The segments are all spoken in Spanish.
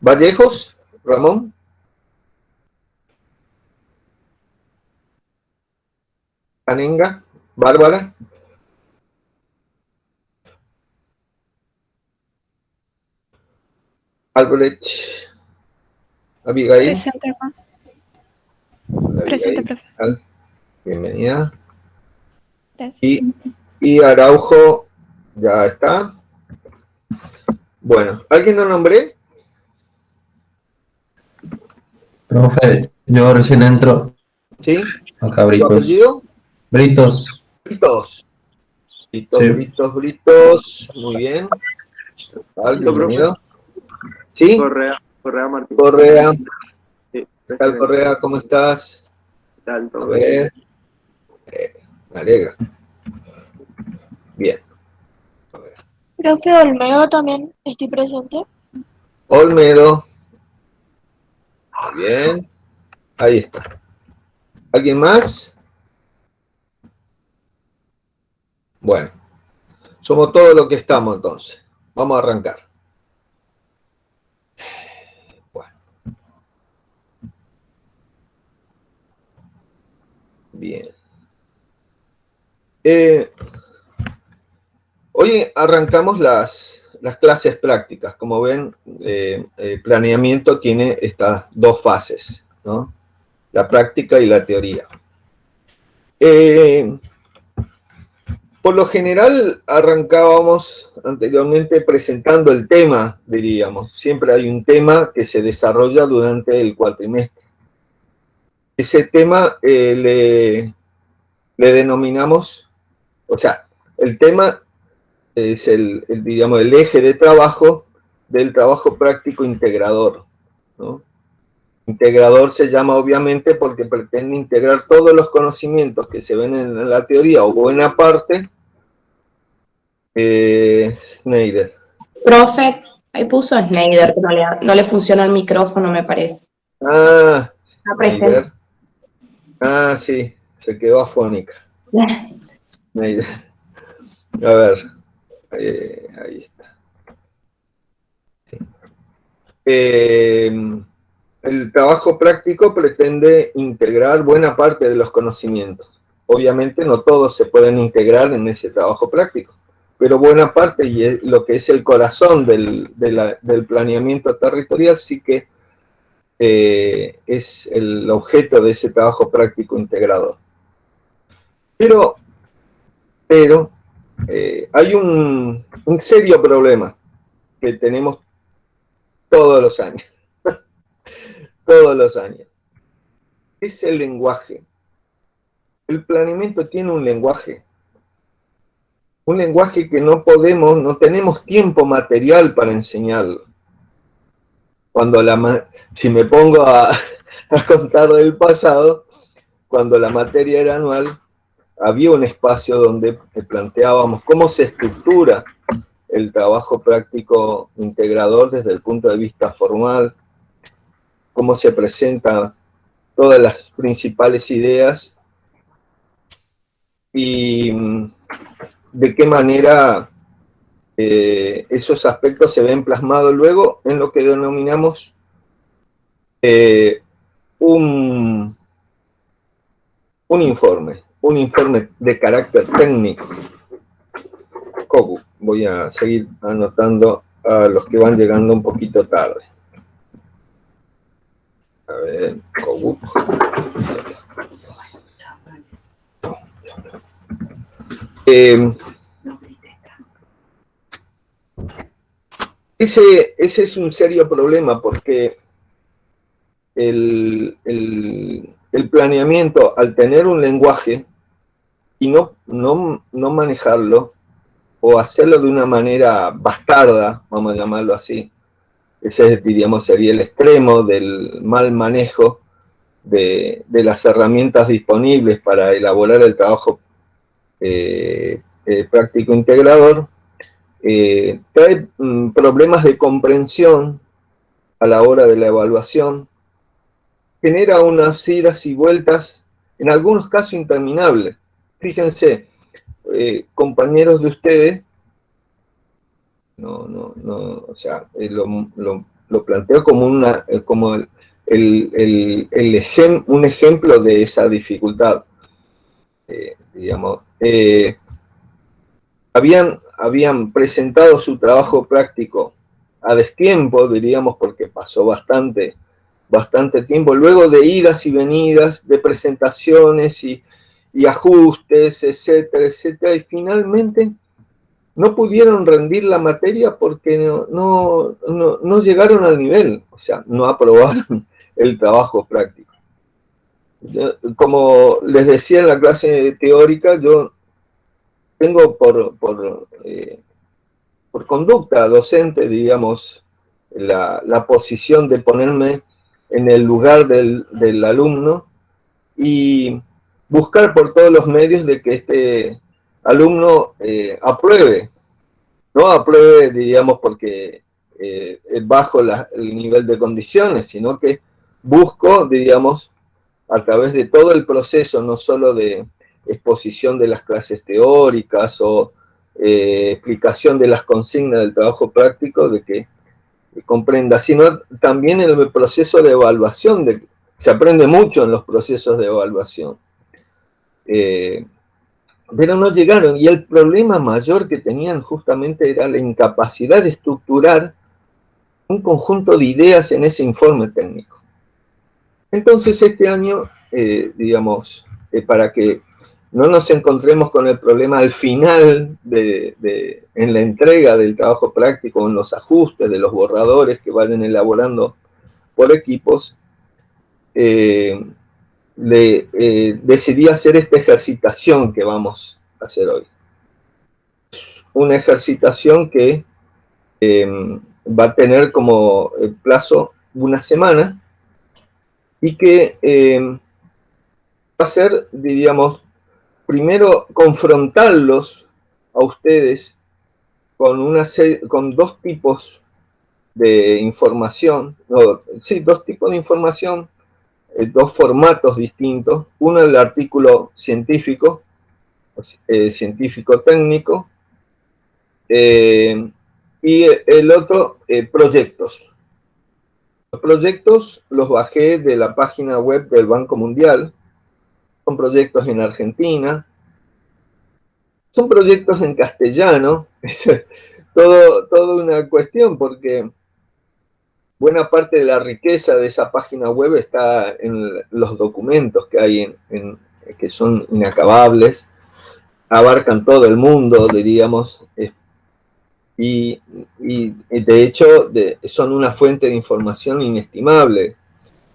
Vallejos, Ramón. Anenga, Bárbara. Albrecht, Abigail. Presente, Juan. Abigail. Presente, profe. Bienvenida. Gracias. Y Araujo, ya está. Bueno, ¿alguien lo nombré? Profe, yo recién entro. Sí. Acá, ¿Tu Britos. apellido? Britos. Britos. Britos, Sí. Britos, Britos. Muy bien. Bienvenido. ¿Sí? Correa Martín. Correa. Sí, ¿Qué tal, Correa? ¿Cómo estás? ¿Qué tal? A ver. Me alegra. Bien. Profe Olmedo también estoy presente. Olmedo. Muy bien. Ahí está. ¿Alguien más? Bueno. Somos todo lo que estamos entonces. Vamos a arrancar. Bueno. Bien. Hoy arrancamos las clases prácticas. Como ven, planeamiento tiene estas dos fases, ¿no? La práctica y la teoría. Por lo general, arrancábamos anteriormente presentando el tema, diríamos. Siempre hay un tema que se desarrolla durante el cuatrimestre. Ese tema le denominamos, o sea, el tema es digamos, el eje de trabajo del trabajo práctico integrador, ¿no? Integrador se llama obviamente porque pretende integrar todos los conocimientos que se ven en la teoría o buena parte. Schneider. Profe, ahí puso Schneider, que no le funciona el micrófono, me parece. Ah, Está presente. Ah, sí, se quedó afónica. Schneider. A ver, ahí está. Sí. El trabajo práctico pretende integrar buena parte de los conocimientos. Obviamente no todos se pueden integrar en ese trabajo práctico, pero buena parte, y es lo que es el corazón del planeamiento territorial, sí que es el objeto de ese trabajo práctico integrador. Pero hay un serio problema que tenemos todos los años. Todos los años. Es el lenguaje. El planeamiento tiene un lenguaje que no tenemos tiempo material para enseñarlo. Si me pongo a contar del pasado, cuando la materia era anual, había un espacio donde planteábamos cómo se estructura el trabajo práctico integrador desde el punto de vista formal, cómo se presentan todas las principales ideas y de qué manera esos aspectos se ven plasmados luego en lo que denominamos un informe de carácter técnico. Voy a seguir anotando a los que van llegando un poquito tarde. A ver, Cobu. Ese es un serio problema porque el planeamiento, al tener un lenguaje y no manejarlo o hacerlo de una manera bastarda, vamos a llamarlo así, ese, diríamos, sería el extremo del mal manejo de las herramientas disponibles para elaborar el trabajo práctico integrador, trae problemas de comprensión a la hora de la evaluación, genera unas idas y vueltas, en algunos casos interminables. Fíjense, compañeros de ustedes, o sea, lo planteo como, como un ejemplo de esa dificultad. Digamos, habían presentado su trabajo práctico a destiempo, diríamos, porque pasó bastante tiempo, luego de idas y venidas, de presentaciones y ajustes, etcétera, etcétera, y finalmente no pudieron rendir la materia porque no llegaron al nivel, o sea, no aprobaron el trabajo práctico. Como les decía en la clase teórica, yo tengo por conducta docente, digamos, la posición de ponerme en el lugar del alumno y buscar por todos los medios de que este alumno apruebe. No apruebe, digamos, porque bajo el nivel de condiciones, sino que busco, digamos, a través de todo el proceso, no solo de exposición de las clases teóricas o explicación de las consignas del trabajo práctico, de que comprenda, sino también en el proceso de evaluación, se aprende mucho en los procesos de evaluación. Pero no llegaron, y el problema mayor que tenían justamente era la incapacidad de estructurar un conjunto de ideas en ese informe técnico. Entonces este año, digamos, para que no nos encontremos con el problema al final en la entrega del trabajo práctico, en los ajustes de los borradores que vayan elaborando por equipos, decidí hacer esta ejercitación que vamos a hacer hoy. Es una ejercitación que va a tener como plazo una semana y que va a ser, diríamos, primero confrontarlos a ustedes con dos tipos de información, dos tipos de información, dos formatos distintos. Uno el artículo científico, científico-técnico, y el otro proyectos. Los proyectos los bajé de la página web del Banco Mundial. Son proyectos en Argentina, son proyectos en castellano, es todo una cuestión porque buena parte de la riqueza de esa página web está en los documentos que hay, que son inacabables, abarcan todo el mundo, diríamos, y de hecho son una fuente de información inestimable.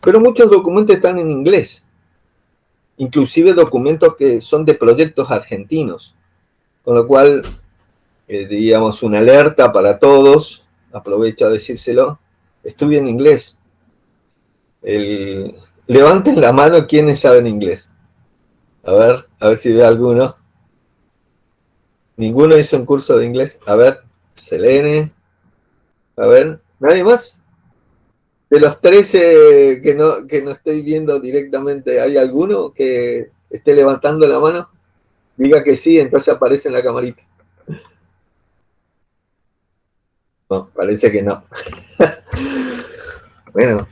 Pero muchos documentos están en inglés, inclusive documentos que son de proyectos argentinos, con lo cual, diríamos, una alerta para todos, aprovecho a decírselo, estudien inglés. Levanten la mano quienes saben inglés. A ver si ve alguno. ¿Ninguno hizo un curso de inglés? A ver, Selene. A ver, ¿nadie más? De los 13 que no estoy viendo directamente, ¿hay alguno que esté levantando la mano? Diga que sí, entonces aparece en la camarita. No, parece que no. Bueno,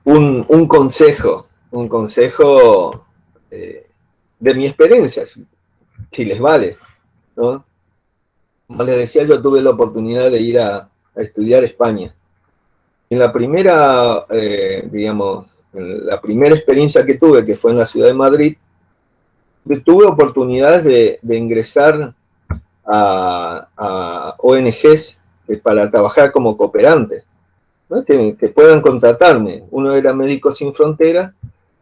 un consejo de mi experiencia, si les vale, ¿no? Como les decía, yo tuve la oportunidad de ir a estudiar España. En la primera, digamos, la primera experiencia que tuve, que fue en la ciudad de Madrid, tuve oportunidades de ingresar a ONGs para trabajar como cooperante, ¿no? que puedan contratarme. Uno era Médicos Sin Fronteras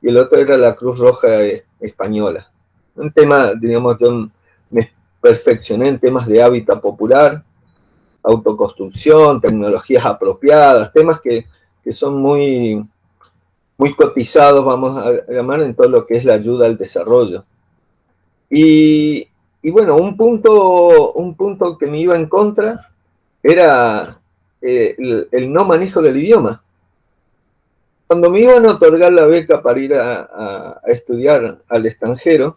y el otro era la Cruz Roja Española. Un tema, digamos, yo me perfeccioné en temas de hábitat popular, autoconstrucción, tecnologías apropiadas, temas que son muy cotizados, vamos a llamar, en todo lo que es la ayuda al desarrollo. Y bueno, un punto que me iba en contra era el no manejo del idioma. Cuando me iban a otorgar la beca para ir a estudiar al extranjero,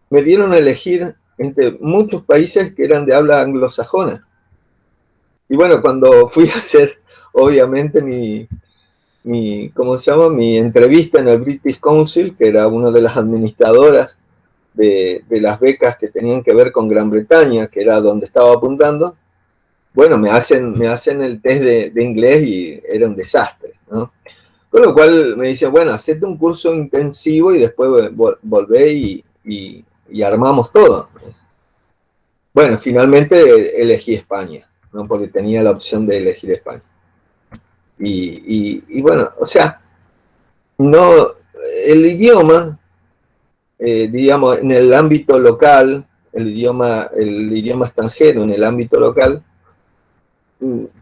me dieron a elegir entre muchos países que eran de habla anglosajona. Y bueno, cuando fui a hacer, obviamente, ¿cómo se llama? Mi entrevista en el British Council, que era una de las administradoras de las becas que tenían que ver con Gran Bretaña, que era donde estaba apuntando, bueno, me hacen el test de inglés y era un desastre, ¿no? Con lo cual me dicen, bueno, hacete un curso intensivo y después volvé y armamos todo. Bueno, finalmente elegí España, ¿no? Porque tenía la opción de elegir España. Y bueno, o sea, no, el idioma, digamos, en el ámbito local, el idioma extranjero en el ámbito local,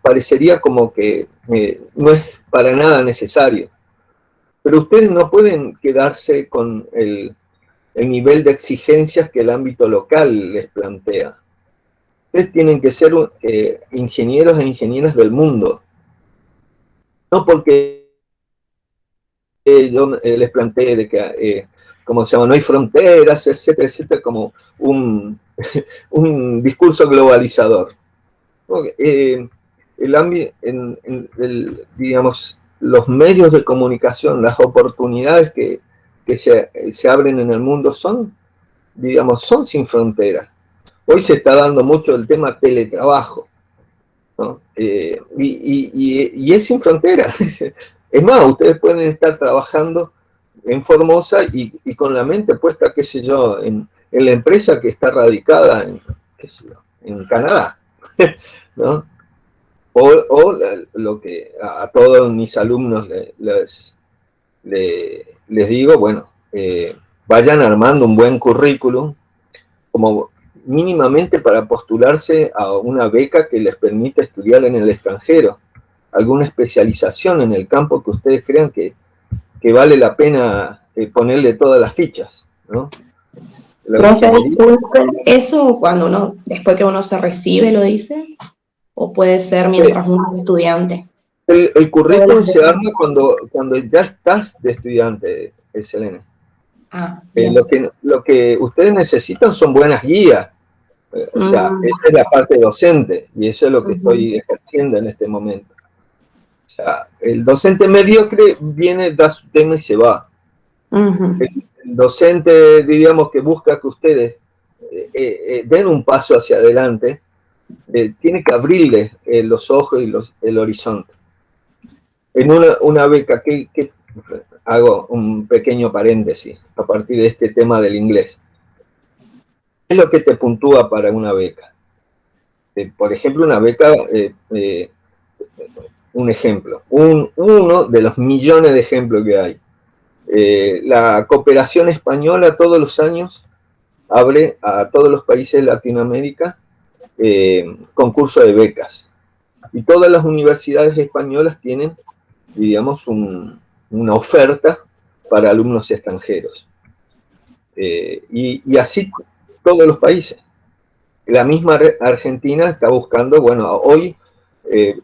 parecería como que no es para nada necesario. Pero ustedes no pueden quedarse con el nivel de exigencias que el ámbito local les plantea. Ustedes tienen que ser ingenieros e ingenieras del mundo. No porque yo les planteé de que, ¿cómo se llama? No hay fronteras, etcétera, etcétera, como un discurso globalizador. Digamos, los medios de comunicación, las oportunidades que se abren en el mundo son, digamos, son sin fronteras. Hoy se está dando mucho el tema teletrabajo, ¿no? Y es sin fronteras. Es más, ustedes pueden estar trabajando en Formosa y con la mente puesta, qué sé yo, en la empresa que está radicada en Canadá, ¿no? O lo que a todos mis alumnos les digo, bueno, vayan armando un buen currículum, como mínimamente para postularse a una beca que les permita estudiar en el extranjero, alguna especialización en el campo que ustedes crean que vale la pena ponerle todas las fichas, ¿no? Profe, ¿eso cuando después que uno se recibe lo dice? ¿O puede ser mientras uno es estudiante? El currículum se arma cuando ya estás de estudiante, Selena. Lo que ustedes necesitan son buenas guías. O sea, esa es la parte docente y eso es lo que estoy ejerciendo en este momento. O sea, el docente mediocre viene, da su tema y se va. El docente, digamos, que busca que ustedes den un paso hacia adelante, tiene que abrirles los ojos y el horizonte. En una beca, hago un pequeño paréntesis a partir de este tema del inglés. ¿Qué es lo que te puntúa para una beca? Por ejemplo, una beca, un ejemplo, uno de los millones de ejemplos que hay. La cooperación española todos los años abre a todos los países de Latinoamérica concurso de becas. Y todas las universidades españolas tienen, digamos, una oferta para alumnos extranjeros. Y así todos los países. La misma Argentina está buscando, bueno, hoy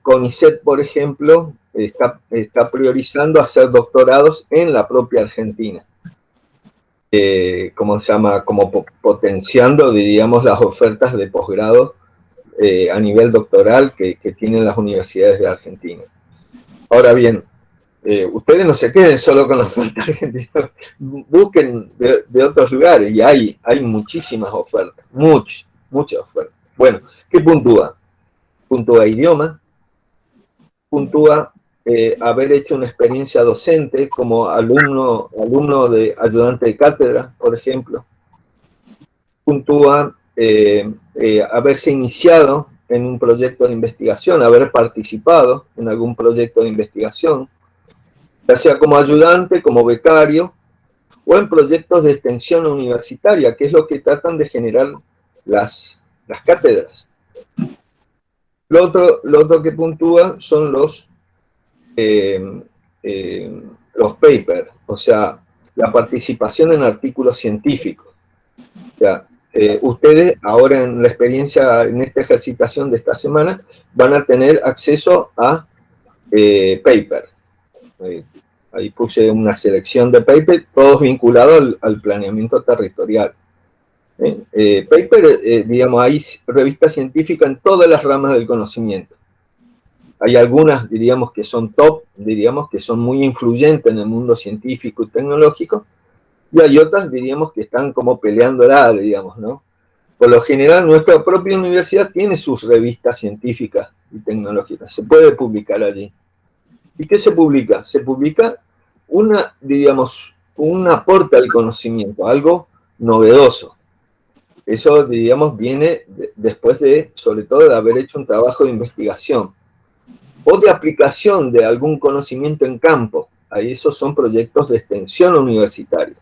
CONICET, por ejemplo, está priorizando hacer doctorados en la propia Argentina. ¿Cómo se llama? Como potenciando, digamos, las ofertas de posgrado a nivel doctoral que tienen las universidades de Argentina. Ahora bien, ustedes no se queden solo con la oferta argentina, busquen de otros lugares y hay muchísimas ofertas, muchas ofertas. Bueno, ¿qué puntúa? Puntúa idioma, puntúa haber hecho una experiencia docente como alumno de ayudante de cátedra, por ejemplo. Puntúa haberse iniciado en un proyecto de investigación, haber participado en algún proyecto de investigación, ya sea como ayudante, como becario, o en proyectos de extensión universitaria, que es lo que tratan de generar las cátedras. Lo otro que puntúa son los papers, o sea, la participación en artículos científicos. O sea, ustedes ahora en la experiencia, en esta ejercitación de esta semana, van a tener acceso a papers. Ahí puse una selección de papers, todos vinculados al planeamiento territorial. Paper, digamos, hay revistas científicas en todas las ramas del conocimiento. Hay algunas, diríamos, que son top, diríamos, que son muy influyentes en el mundo científico y tecnológico, y hay otras, diríamos, que están como peleándola, digamos, ¿no? Por lo general, nuestra propia universidad tiene sus revistas científicas y tecnológicas, se puede publicar allí. ¿Y qué se publica? Se publica diríamos, un aporte al conocimiento, algo novedoso. Eso, diríamos, viene después de, sobre todo, de haber hecho un trabajo de investigación o de aplicación de algún conocimiento en campo. Ahí esos son proyectos de extensión universitaria.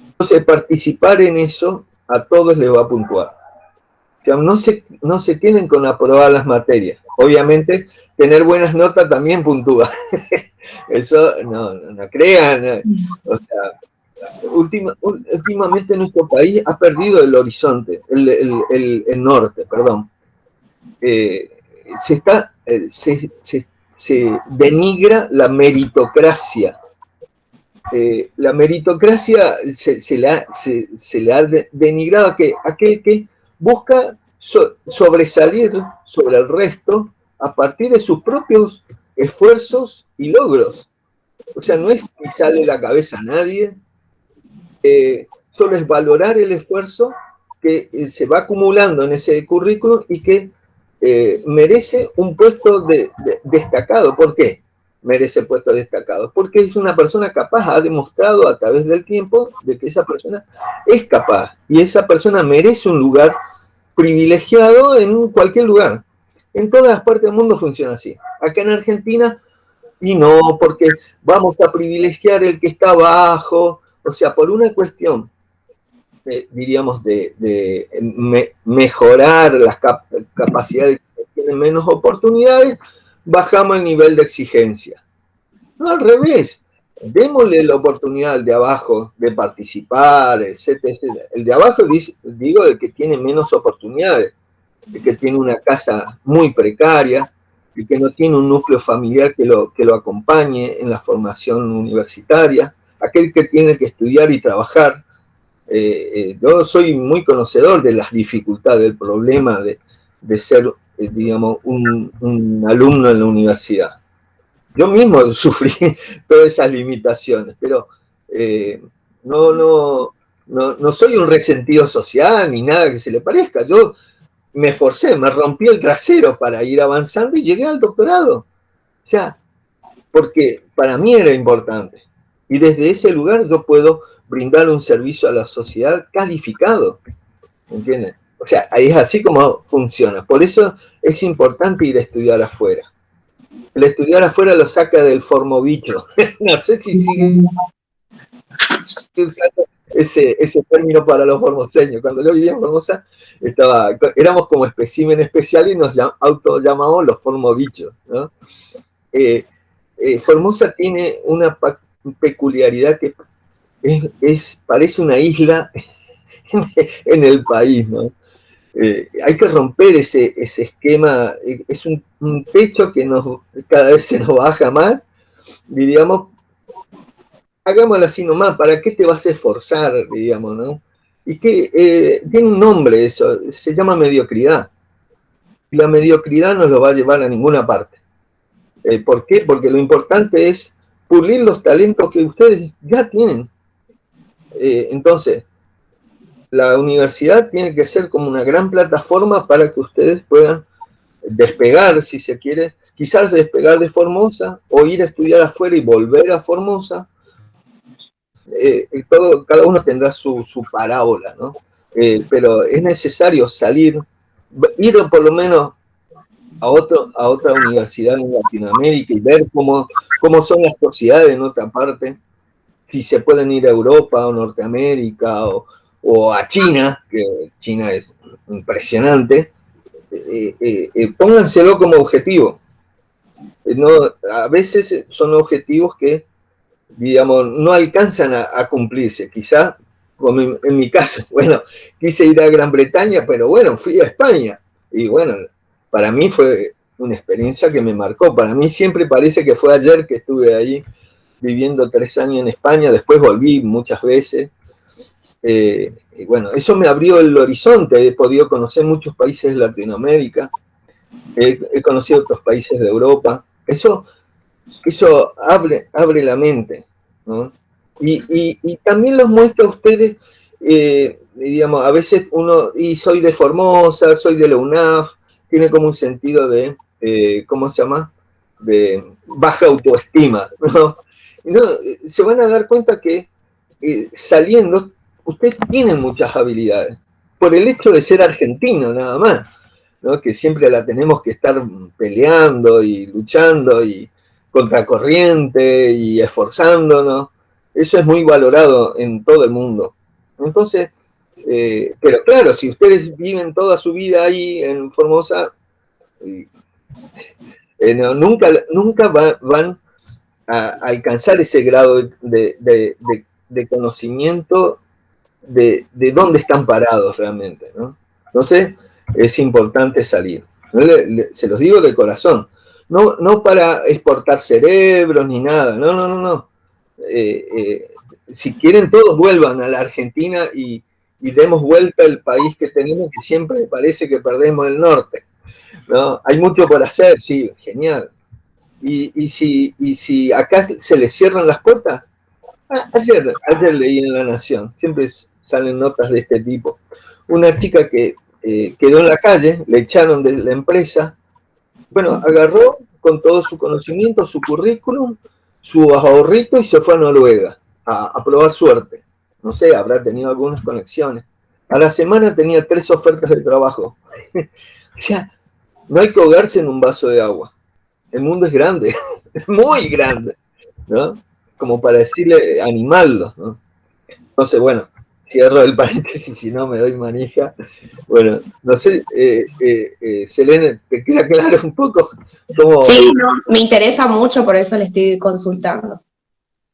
Entonces, participar en eso a todos les va a puntuar. O sea, no se tienen con aprobar las materias. Obviamente, tener buenas notas también puntúa. Eso no crean. O sea, últimamente nuestro país ha perdido el horizonte, el norte, perdón. Se denigra la meritocracia. La meritocracia se le ha denigrado a aquel que busca sobresalir sobre el resto a partir de sus propios esfuerzos y logros. O sea, no es pisarle la cabeza a nadie, solo es valorar el esfuerzo que se va acumulando en ese currículum y que merece un puesto destacado. ¿Por qué merece puesto destacado? Porque es una persona capaz, ha demostrado a través del tiempo de que esa persona es capaz y esa persona merece un lugar privilegiado en cualquier lugar. En todas las partes del mundo funciona así. Acá en Argentina, y no, porque vamos a privilegiar el que está abajo, o sea, por una cuestión, diríamos, de mejorar las capacidades que tienen menos oportunidades, bajamos el nivel de exigencia. No, al revés, démosle la oportunidad al de abajo de participar, etcétera, etcétera. El de abajo, digo, el que tiene menos oportunidades, el que tiene una casa muy precaria, el que no tiene un núcleo familiar que lo acompañe en la formación universitaria, aquel que tiene que estudiar y trabajar. Yo soy muy conocedor de las dificultades, del problema de ser, digamos, un alumno en la universidad. Yo mismo sufrí todas esas limitaciones, pero no soy un resentido social ni nada que se le parezca. Yo me esforcé, me rompí el trasero para ir avanzando y llegué al doctorado. O sea, porque para mí era importante. Y desde ese lugar yo puedo brindar un servicio a la sociedad calificado. ¿Entienden? O sea, es así como funciona. Por eso es importante ir a estudiar afuera. El estudiar afuera lo saca del formobicho. No sé si sigue usando ese término para los formoseños. Cuando yo vivía en Formosa, éramos como espécimen especial y nos autollamamos los formobichos, ¿no? Formosa tiene una peculiaridad que parece una isla en el país, ¿no? Hay que romper ese esquema, es un techo que cada vez se nos baja más, diríamos, hagámoslo así nomás, ¿para qué te vas a esforzar, digamos, no? Y que tiene un nombre eso, se llama mediocridad, y la mediocridad no lo va a llevar a ninguna parte. ¿Por qué? Porque lo importante es pulir los talentos que ustedes ya tienen. Entonces, la universidad tiene que ser como una gran plataforma para que ustedes puedan despegar, si se quiere, quizás despegar de Formosa o ir a estudiar afuera y volver a Formosa. Cada uno tendrá su parábola, ¿no? Pero es necesario salir, ir por lo menos a otra universidad en Latinoamérica y ver cómo son las sociedades en otra parte, si se pueden ir a Europa o Norteamérica o a China, que China es impresionante. Pónganselo como objetivo. A veces son objetivos que, digamos, no alcanzan a cumplirse. Quizás, como en mi caso, bueno, quise ir a Gran Bretaña, pero bueno, fui a España. Y bueno, para mí fue una experiencia que me marcó. Para mí siempre parece que fue ayer que estuve ahí viviendo 3 años en España. Después volví muchas veces. Y bueno, eso me abrió el horizonte. He podido conocer muchos países de Latinoamérica. he conocido otros países de Europa. Eso abre la mente, ¿no? Y también los muestra a ustedes, digamos, a veces uno, y soy de Formosa, soy de la UNAF, tiene como un sentido de, ¿cómo se llama?, de baja autoestima, ¿no? No, se van a dar cuenta que saliendo, ustedes tienen muchas habilidades, por el hecho de ser argentino nada más, ¿no? Que siempre la tenemos que estar peleando y luchando y contracorriente y esforzándonos. Eso es muy valorado en todo el mundo. Entonces, pero claro, si ustedes viven toda su vida ahí en Formosa, nunca van a alcanzar ese grado de conocimiento de dónde están parados realmente, ¿no? Entonces, es importante salir. Se los digo de corazón. No para exportar cerebros ni nada, no. Si quieren todos vuelvan a la Argentina y demos vuelta al país que tenemos, que siempre parece que perdemos el norte, ¿no? Hay mucho por hacer, sí, genial. Y si acá se les cierran las puertas, ayer leí en La Nación, siempre salen notas de este tipo, una chica que quedó en la calle, le echaron de la empresa, bueno, agarró con todo su conocimiento, su currículum, su ahorrito y se fue a Noruega a probar suerte. No sé, habrá tenido algunas conexiones. A la semana tenía 3 ofertas de trabajo. O sea, no hay que ahogarse en un vaso de agua. El mundo es grande, es muy grande, ¿no? Como para decirle, animarlos, ¿no? Entonces, bueno, cierro el paréntesis, si no me doy manija. Bueno, no sé, Selene, ¿te queda claro un poco cómo? Sí, no, me interesa mucho, por eso le estoy consultando.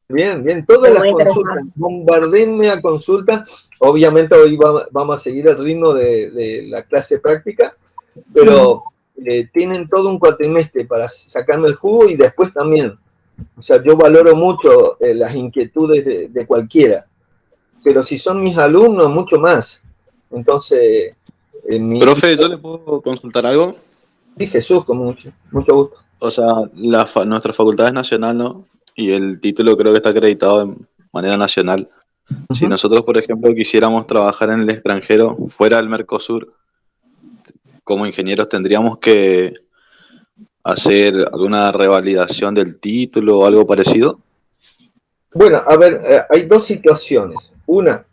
Bien, todas las consultas, bombardeenme a consultas. Obviamente hoy vamos a seguir el ritmo de la clase práctica, pero tienen todo un cuatrimestre para sacarme el jugo y después también. O sea, yo valoro mucho las inquietudes de cualquiera, pero si son mis alumnos, mucho más. Entonces... Profe, ¿yo le puedo consultar algo? Sí, Jesús, con mucho gusto. O sea, nuestra facultad es nacional, ¿no? Y el título creo que está acreditado de manera nacional. Si nosotros, por ejemplo, quisiéramos trabajar en el extranjero, fuera del Mercosur, como ingenieros tendríamos que hacer alguna revalidación del título o algo parecido. Bueno, a ver, hay 2 situaciones. Una,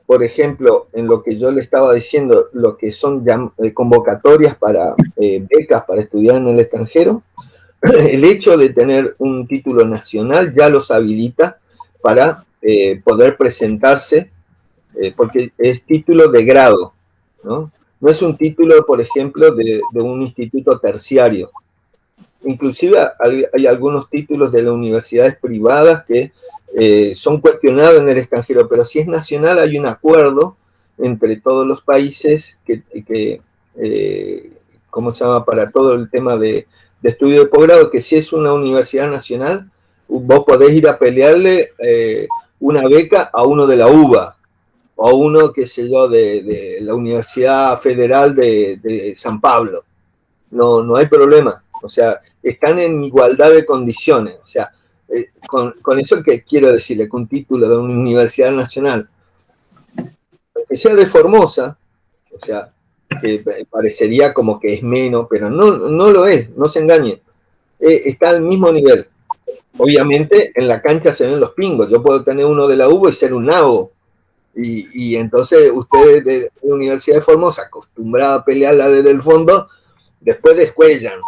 por ejemplo, en lo que yo le estaba diciendo, lo que son convocatorias para becas para estudiar en el extranjero, el hecho de tener un título nacional ya los habilita para poder presentarse, porque es título de grado, ¿no? No es un título, por ejemplo, de un instituto terciario. Inclusive hay algunos títulos de las universidades privadas que son cuestionados en el extranjero, pero si es nacional hay un acuerdo entre todos los países que ¿cómo se llama?, para todo el tema de estudio de posgrado, que si es una universidad nacional, vos podés ir a pelearle una beca a uno de la UBA, o a uno, qué sé yo, de la Universidad Federal de San Pablo. No hay problema. O sea, están en igualdad de condiciones. O sea, con eso que quiero decirle, con un título de una universidad nacional, que sea de Formosa, o sea, que parecería como que es menos, pero no lo es, no se engañen. Está al mismo nivel. Obviamente, en la cancha se ven los pingos. Yo puedo tener uno de la UBA y ser un nabo. Y entonces ustedes de la Universidad de Formosa, acostumbrados a pelearla desde el fondo, después descuellan.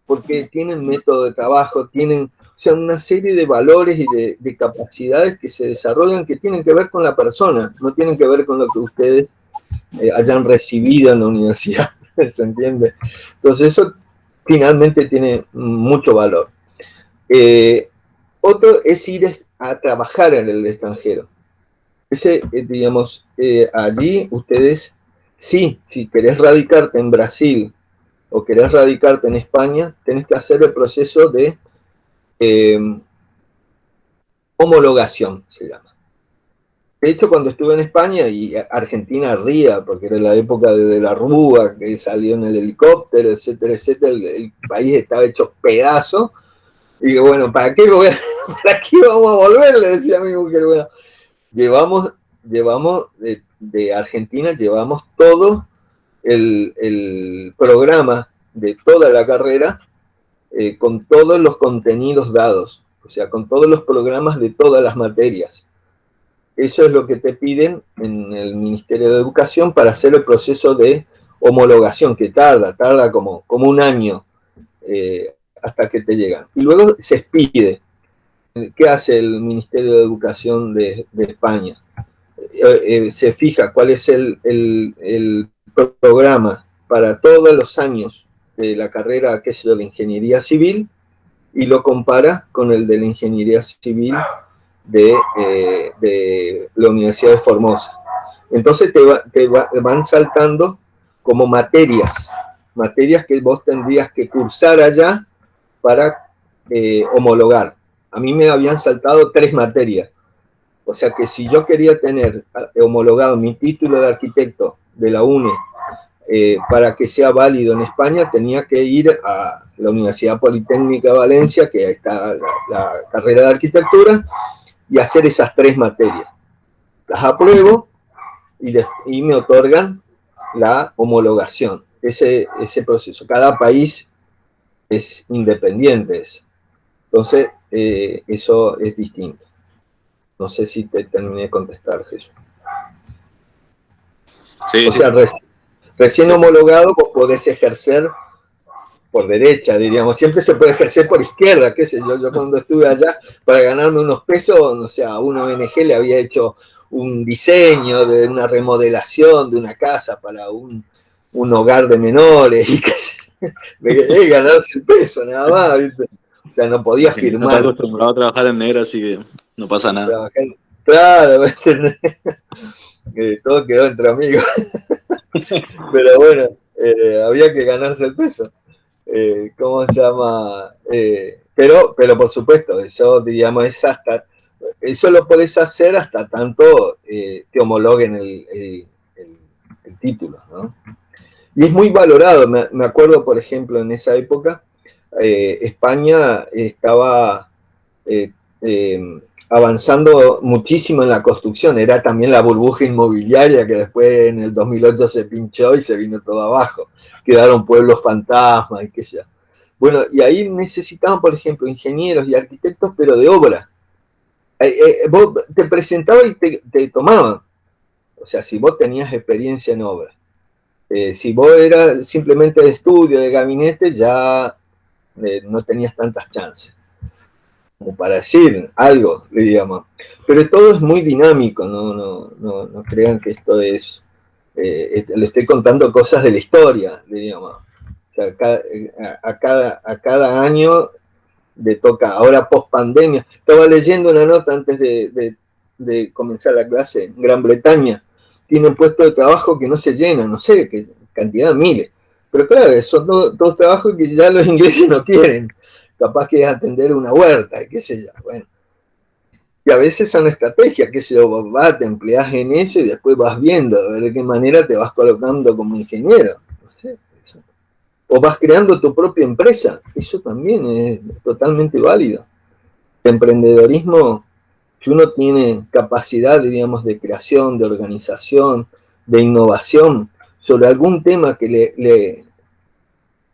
Porque tienen método de trabajo, tienen, o sea, una serie de valores y de capacidades que se desarrollan que tienen que ver con la persona, no tienen que ver con lo que ustedes hayan recibido en la universidad, ¿se entiende? Entonces eso finalmente tiene mucho valor. Otro es ir a trabajar en el extranjero. Ese, digamos, allí ustedes, sí, si querés radicarte en Brasil o querés radicarte en España, tenés que hacer el proceso de homologación, se llama. De hecho, cuando estuve en España y Argentina ría, porque era la época de la Rúa, que salió en el helicóptero, etcétera, etcétera, el país estaba hecho pedazo. Y digo, bueno, ¿para qué vamos a volver? Le decía a mi mujer, bueno, llevamos de Argentina, llevamos todo el programa de toda la carrera con todos los contenidos dados, o sea, con todos los programas de todas las materias. Eso es lo que te piden en el Ministerio de Educación para hacer el proceso de homologación, que tarda como un año hasta que te llegan. Y luego se expide. ¿Qué hace el Ministerio de Educación de España? Se fija cuál es el programa para todos los años de la carrera, que es de la ingeniería civil, y lo compara con el de la ingeniería civil de la Universidad de Formosa. Entonces van saltando como materias que vos tendrías que cursar allá para homologar. A mí me habían saltado 3 materias. O sea que si yo quería tener homologado mi título de arquitecto de la UNE para que sea válido en España, tenía que ir a la Universidad Politécnica de Valencia, que está la carrera de arquitectura, y hacer esas 3 materias. Las apruebo y me otorgan la homologación. Ese proceso. Cada país es independiente. Entonces, eso es distinto. No sé si te terminé de contestar, Jesús. Sí, o sea, recién homologado vos podés ejercer por derecha, diríamos. Siempre se puede ejercer por izquierda, qué sé yo. Yo cuando estuve allá, para ganarme unos pesos, no sé, a una ONG le había hecho un diseño de una remodelación de una casa para un hogar de menores, y que ganarse el peso, nada más, ¿viste? O sea, no podía firmar. No está acostumbrado a trabajar en negro, así que no pasa nada. Claro, todo quedó entre amigos. Pero bueno, había que ganarse el peso. ¿Cómo se llama? Pero por supuesto, eso, diríamos, eso lo podés hacer hasta tanto te homologuen el título, ¿no? Y es muy valorado. Me acuerdo, por ejemplo, en esa época, España estaba avanzando muchísimo en la construcción. Era también la burbuja inmobiliaria que después en el 2008 se pinchó y se vino todo abajo. Quedaron pueblos fantasmas y qué sé yo. Bueno, y ahí necesitaban, por ejemplo, ingenieros y arquitectos, pero de obra. Vos te presentabas y te tomaban. O sea, si vos tenías experiencia en obra. Si vos eras simplemente de estudio, de gabinete, ya no tenías tantas chances. Como para decir algo, digamos. Pero todo es muy dinámico, no crean que esto es... le estoy contando cosas de la historia, digamos. O sea, a cada año le toca, ahora post pandemia. Estaba leyendo una nota antes de comenzar la clase. En Gran Bretaña tienen puestos de trabajo que no se llenan, no sé qué cantidad, miles. Pero claro, son todos trabajos que ya los ingleses no quieren. Capaz que es atender una huerta, qué sé yo. Bueno. Y a veces son estrategias, qué sé yo, vos te empleás en eso y después vas viendo a ver de qué manera te vas colocando como ingeniero. No sé, eso. O vas creando tu propia empresa. Eso también es totalmente válido. El emprendedorismo, si uno tiene capacidad, digamos, de creación, de organización, de innovación, sobre algún tema que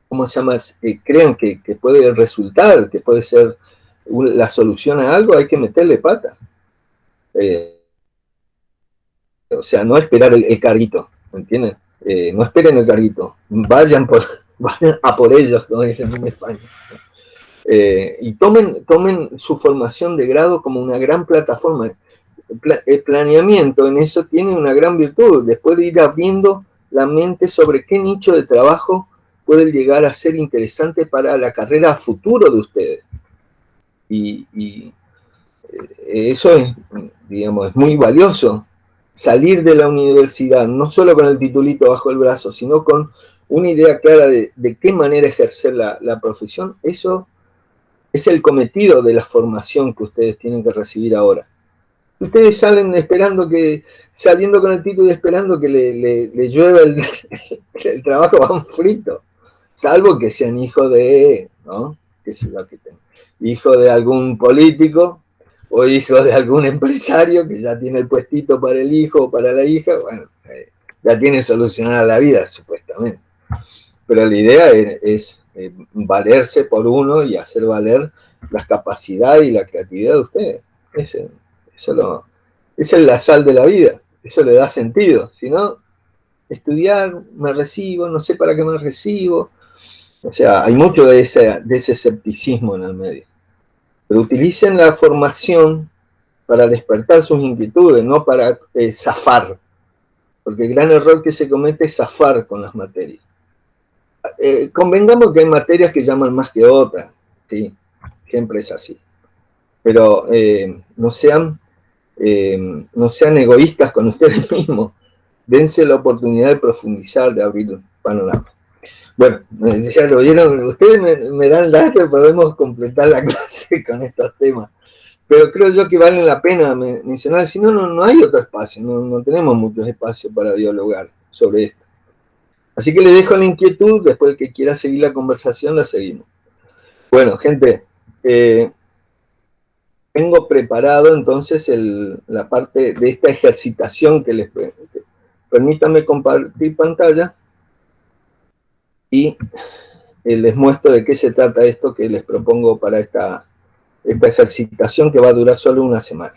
¿cómo se llama? Crean que puede resultar, que puede ser la solución a algo, hay que meterle pata. O sea, no esperar el carrito, ¿entienden? No esperen el carrito, vayan a por ellos, como dicen en España. Y tomen su formación de grado como una gran plataforma. El planeamiento en eso tiene una gran virtud, después de ir abriendo la mente sobre qué nicho de trabajo puede llegar a ser interesante para la carrera a futuro de ustedes. Y eso es, digamos, es muy valioso. Salir de la universidad, no solo con el titulito bajo el brazo, sino con una idea clara de qué manera ejercer la profesión. Eso es el cometido de la formación que ustedes tienen que recibir ahora. Ustedes salen saliendo con el título y esperando que le llueva el trabajo, van frito. Salvo que sean hijos de, ¿no? Hijo de algún político o hijo de algún empresario que ya tiene el puestito para el hijo o para la hija, bueno, ya tiene solucionada la vida, supuestamente. Pero la idea es valerse por uno y hacer valer las capacidades y la creatividad de ustedes. Esa es la sal de la vida, eso le da sentido. Si no, estudiar, me recibo, no sé para qué me recibo. O sea, hay mucho de ese escepticismo en el medio. Pero utilicen la formación para despertar sus inquietudes, no para zafar. Porque el gran error que se comete es zafar con las materias. Convengamos que hay materias que llaman más que otras, ¿sí? Siempre es así. Pero no sean egoístas con ustedes mismos. Dense la oportunidad de profundizar, de abrir el panorama. Bueno, ya lo vieron, ustedes me dan datos y podemos completar la clase con estos temas. Pero creo yo que vale la pena mencionar, si no, no hay otro espacio, no tenemos muchos espacios para dialogar sobre esto. Así que les dejo la inquietud, después el que quiera seguir la conversación, la seguimos. Bueno, gente, tengo preparado entonces la parte de esta ejercitación que les permítanme compartir pantalla y les muestro de qué se trata esto que les propongo para esta ejercitación que va a durar solo una semana.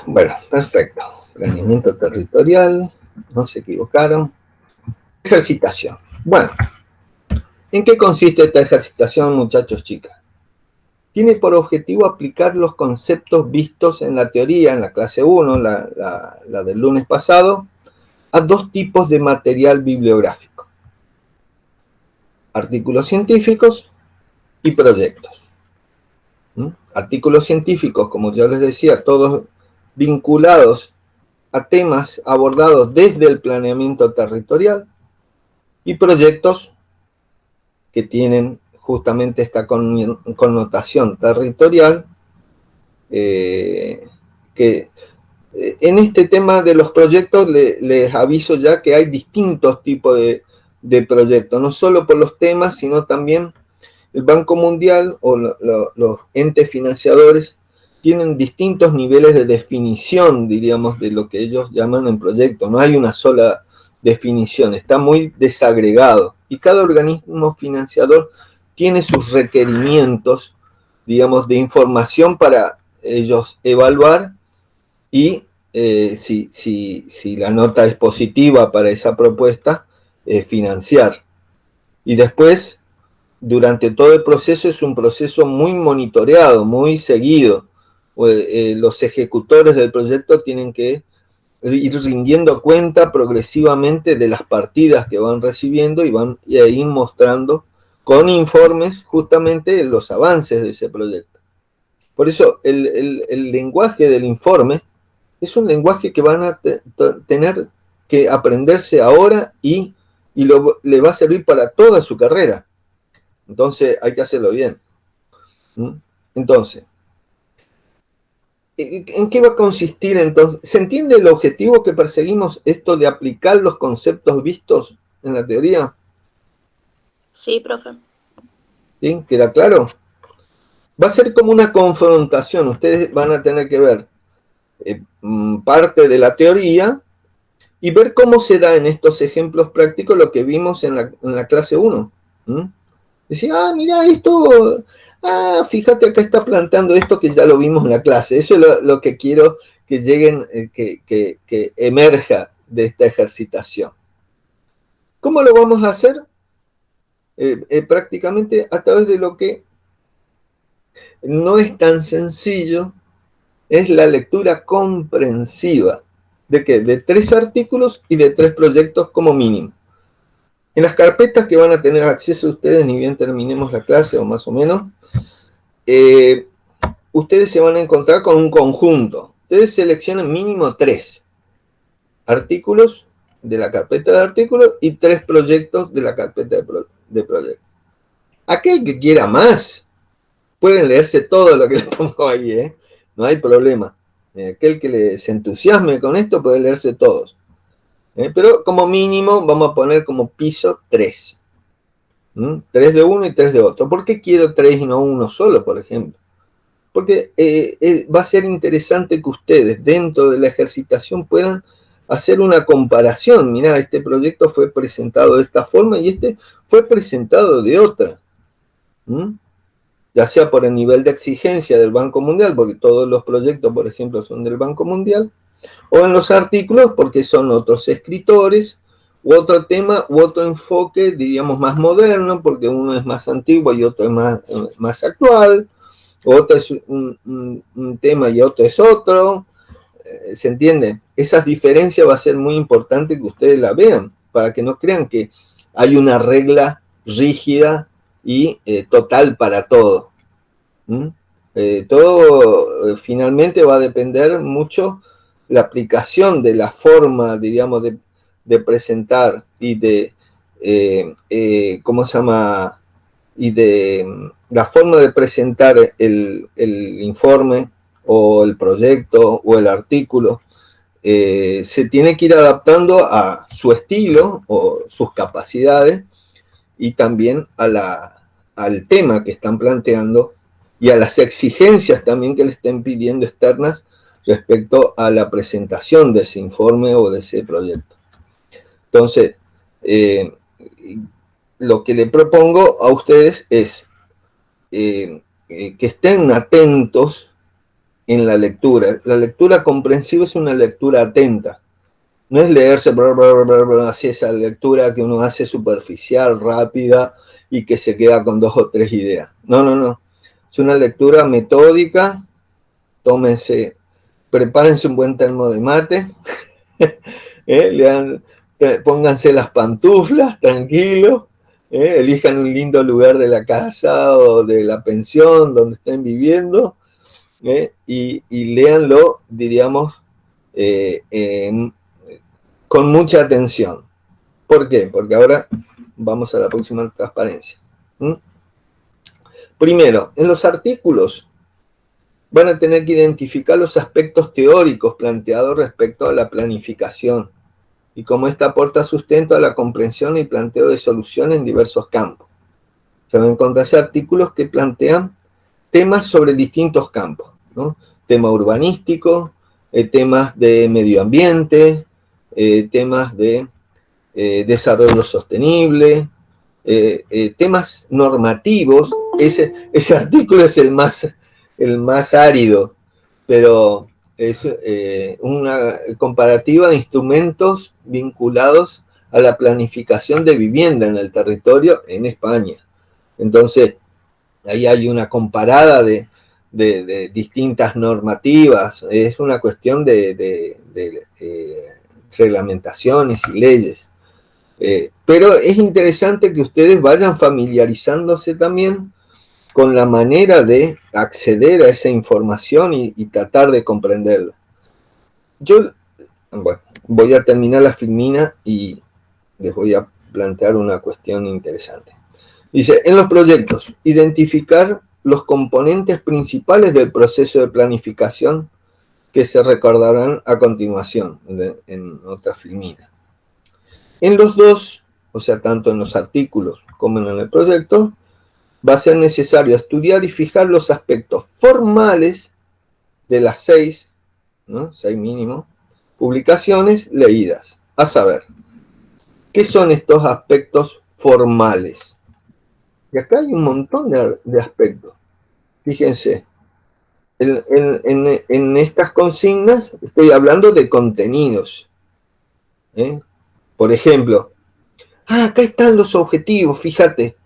Bueno, perfecto. Planeamiento territorial, no se equivocaron. Ejercitación. Bueno, ¿en qué consiste esta ejercitación, muchachos, chicas? Tiene por objetivo aplicar los conceptos vistos en la teoría, en la clase 1, la del lunes pasado, a dos tipos de material bibliográfico: artículos científicos y proyectos. Artículos científicos, como ya les decía, todos vinculados a temas abordados desde el planeamiento territorial, y proyectos que tienen justamente esta connotación territorial, que en este tema de los proyectos les aviso ya que hay distintos tipos de proyectos, no solo por los temas, sino también el Banco Mundial o los entes financiadores tienen distintos niveles de definición, diríamos, de lo que ellos llaman en proyecto. No hay una sola definición, está muy desagregado. Y cada organismo financiador tiene sus requerimientos, digamos, de información para ellos evaluar y si la nota es positiva para esa propuesta, financiar. Y después, durante todo el proceso, es un proceso muy monitoreado, muy seguido. Los ejecutores del proyecto tienen que ir rindiendo cuenta progresivamente de las partidas que van recibiendo y ir mostrando con informes justamente los avances de ese proyecto. Por eso el lenguaje del informe es un lenguaje que van a tener que aprenderse ahora y le va a servir para toda su carrera. Entonces hay que hacerlo bien. Entonces, ¿en qué va a consistir entonces? ¿Se entiende el objetivo que perseguimos, esto de aplicar los conceptos vistos en la teoría? Sí, profe. ¿Sí? ¿Queda claro? Va a ser como una confrontación. Ustedes van a tener que ver parte de la teoría y ver cómo se da en estos ejemplos prácticos lo que vimos en la clase 1. Decir, mira esto... fíjate, acá está planteando esto que ya lo vimos en la clase. Eso es lo que quiero que lleguen, que emerja de esta ejercitación. ¿Cómo lo vamos a hacer? Prácticamente a través de lo que no es tan sencillo, es la lectura comprensiva. ¿De qué? De 3 artículos y de 3 proyectos como mínimo. En las carpetas que van a tener acceso ustedes, ni bien terminemos la clase, o más o menos, ustedes se van a encontrar con un conjunto. Ustedes seleccionan mínimo 3 artículos de la carpeta de artículos y 3 proyectos de la carpeta de proyectos. Aquel que quiera más, pueden leerse todo lo que les pongo ahí, ¿eh? No hay problema. Aquel que les entusiasme con esto puede leerse todos. Pero como mínimo vamos a poner como piso 3. 3 de uno y 3 de otro. ¿Por qué quiero 3 y no uno solo, por ejemplo? Porque va a ser interesante que ustedes dentro de la ejercitación puedan hacer una comparación. Mirá, este proyecto fue presentado de esta forma y este fue presentado de otra. Ya sea por el nivel de exigencia del Banco Mundial, porque todos los proyectos, por ejemplo, son del Banco Mundial, o en los artículos porque son otros escritores, u otro tema, u otro enfoque, diríamos, más moderno, porque uno es más antiguo y otro es más actual, otro es un tema y otro es otro. ¿Se entiende? Esas diferencias va a ser muy importante que ustedes la vean, para que no crean que hay una regla rígida y total para todo. Todo finalmente va a depender mucho la aplicación de la forma, diríamos, de presentar y de, ¿cómo se llama? Y de la forma de presentar el informe o el proyecto o el artículo. Se tiene que ir adaptando a su estilo o sus capacidades y también al tema que están planteando y a las exigencias también que le estén pidiendo externas respecto a la presentación de ese informe o de ese proyecto. Entonces, lo que le propongo a ustedes es que estén atentos en la lectura. La lectura comprensiva es una lectura atenta. No es leerse así esa lectura que uno hace superficial, rápida y que se queda con 2 o 3 ideas. No. Es una lectura metódica. Prepárense un buen termo de mate. Pónganse las pantuflas, tranquilos. Elijan un lindo lugar de la casa o de la pensión donde estén viviendo. Y léanlo, diríamos, con mucha atención. ¿Por qué? Porque ahora vamos a la próxima transparencia. Primero, en los artículos van a tener que identificar los aspectos teóricos planteados respecto a la planificación y cómo esta aporta sustento a la comprensión y planteo de soluciones en diversos campos. Se van a encontrar artículos que plantean temas sobre distintos campos, ¿no? Tema urbanístico, temas de medio ambiente, temas de desarrollo sostenible, temas normativos. Ese artículo es el más árido, pero es una comparativa de instrumentos vinculados a la planificación de vivienda en el territorio en España. Entonces, ahí hay una comparada de distintas normativas. Es una cuestión de reglamentaciones y leyes. Pero es interesante que ustedes vayan familiarizándose también con la manera de acceder a esa información y tratar de comprenderla. Voy a terminar la filmina y les voy a plantear una cuestión interesante. Dice, en los proyectos, identificar los componentes principales del proceso de planificación que se recordarán a continuación en otra filmina. En los dos, o sea, tanto en los artículos como en el proyecto, va a ser necesario estudiar y fijar los aspectos formales de las 6, ¿no? 6 mínimo, publicaciones leídas. A saber, ¿qué son estos aspectos formales? Y acá hay un montón de aspectos. Fíjense, en estas consignas estoy hablando de contenidos. Por ejemplo, acá están los objetivos, fíjate.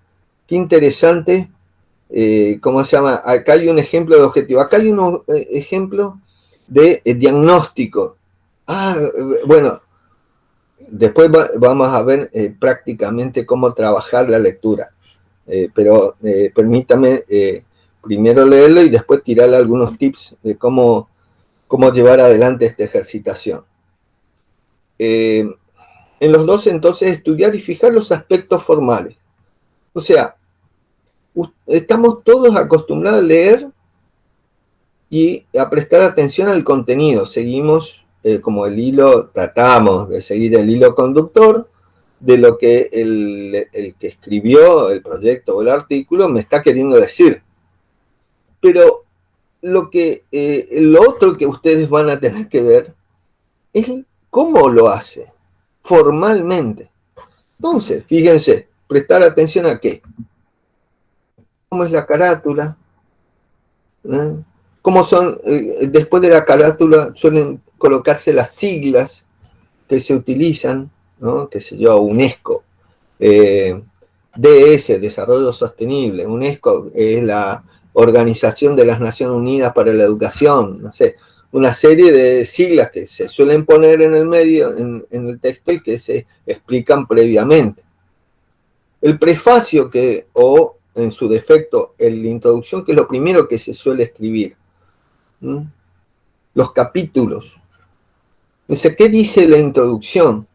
Qué interesante, ¿cómo se llama? Acá hay un ejemplo de objetivo. Acá hay un ejemplo de diagnóstico. Bueno, después vamos a ver prácticamente cómo trabajar la lectura. Pero permítame primero leerlo y después tirarle algunos tips de cómo llevar adelante esta ejercitación. En los dos, entonces, estudiar y fijar los aspectos formales. O sea, estamos todos acostumbrados a leer y a prestar atención al contenido. Seguimos como el hilo, tratamos de seguir el hilo conductor de lo que el que escribió el proyecto o el artículo me está queriendo decir. Pero lo otro que ustedes van a tener que ver es cómo lo hace formalmente. Entonces, fíjense, prestar atención a qué. ¿Cómo es la carátula? ¿Cómo son? Después de la carátula suelen colocarse las siglas que se utilizan, ¿no? Qué sé yo, UNESCO, DS, Desarrollo Sostenible. UNESCO es la Organización de las Naciones Unidas para la Educación, no sé, una serie de siglas que se suelen poner en el medio, en el texto, y que se explican previamente. El prefacio o en su defecto, la introducción, que es lo primero que se suele escribir. Los capítulos. Dice, ¿qué dice la introducción?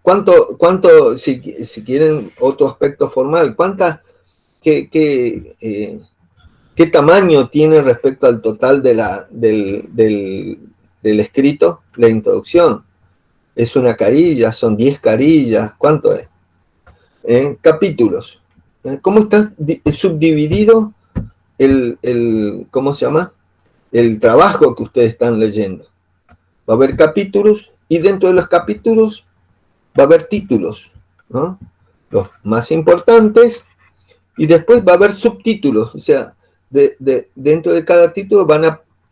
¿Cuánto, si quieren otro aspecto formal, qué tamaño tiene respecto al total del escrito, la introducción? ¿Es una carilla? ¿Son 10 carillas? ¿Cuánto es? Capítulos. ¿Cómo está subdividido ¿cómo se llama? El trabajo que ustedes están leyendo? Va a haber capítulos, y dentro de los capítulos va a haber títulos, ¿no? Los más importantes, y después va a haber subtítulos, o sea, dentro de cada título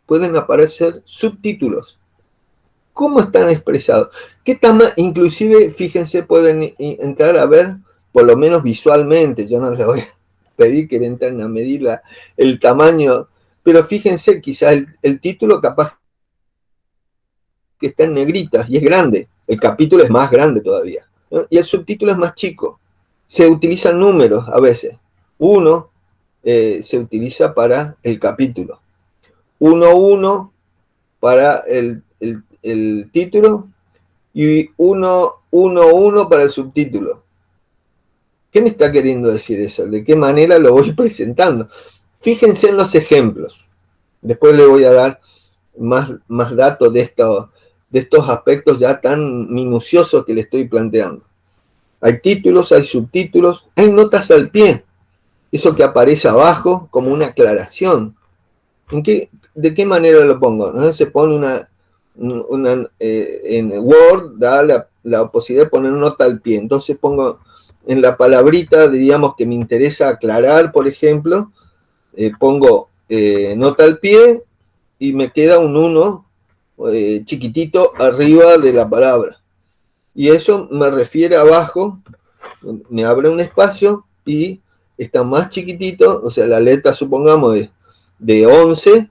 pueden aparecer subtítulos. ¿Cómo están expresados? Inclusive, fíjense, pueden entrar a ver, por lo menos visualmente, yo no les voy a pedir que entren a medir el tamaño, pero fíjense, quizás el título capaz que está en negritas y es grande, el capítulo es más grande todavía, ¿no? Y el subtítulo es más chico. Se utilizan números a veces. 1 se utiliza para el capítulo, 1.1 para el título y 1.1 para el subtítulo. ¿Qué me está queriendo decir eso? ¿De qué manera lo voy presentando? Fíjense en los ejemplos. Después le voy a dar más datos de estos aspectos ya tan minuciosos que le estoy planteando. Hay títulos, hay subtítulos, hay notas al pie. Eso que aparece abajo como una aclaración. ¿De qué manera lo pongo? ¿No? Se pone en Word, da la posibilidad de poner nota al pie. Entonces pongo en la palabrita, digamos, que me interesa aclarar, por ejemplo, pongo nota al pie y me queda un 1 chiquitito arriba de la palabra. Y eso me refiere abajo, me abre un espacio y está más chiquitito, o sea, la letra, supongamos, de 11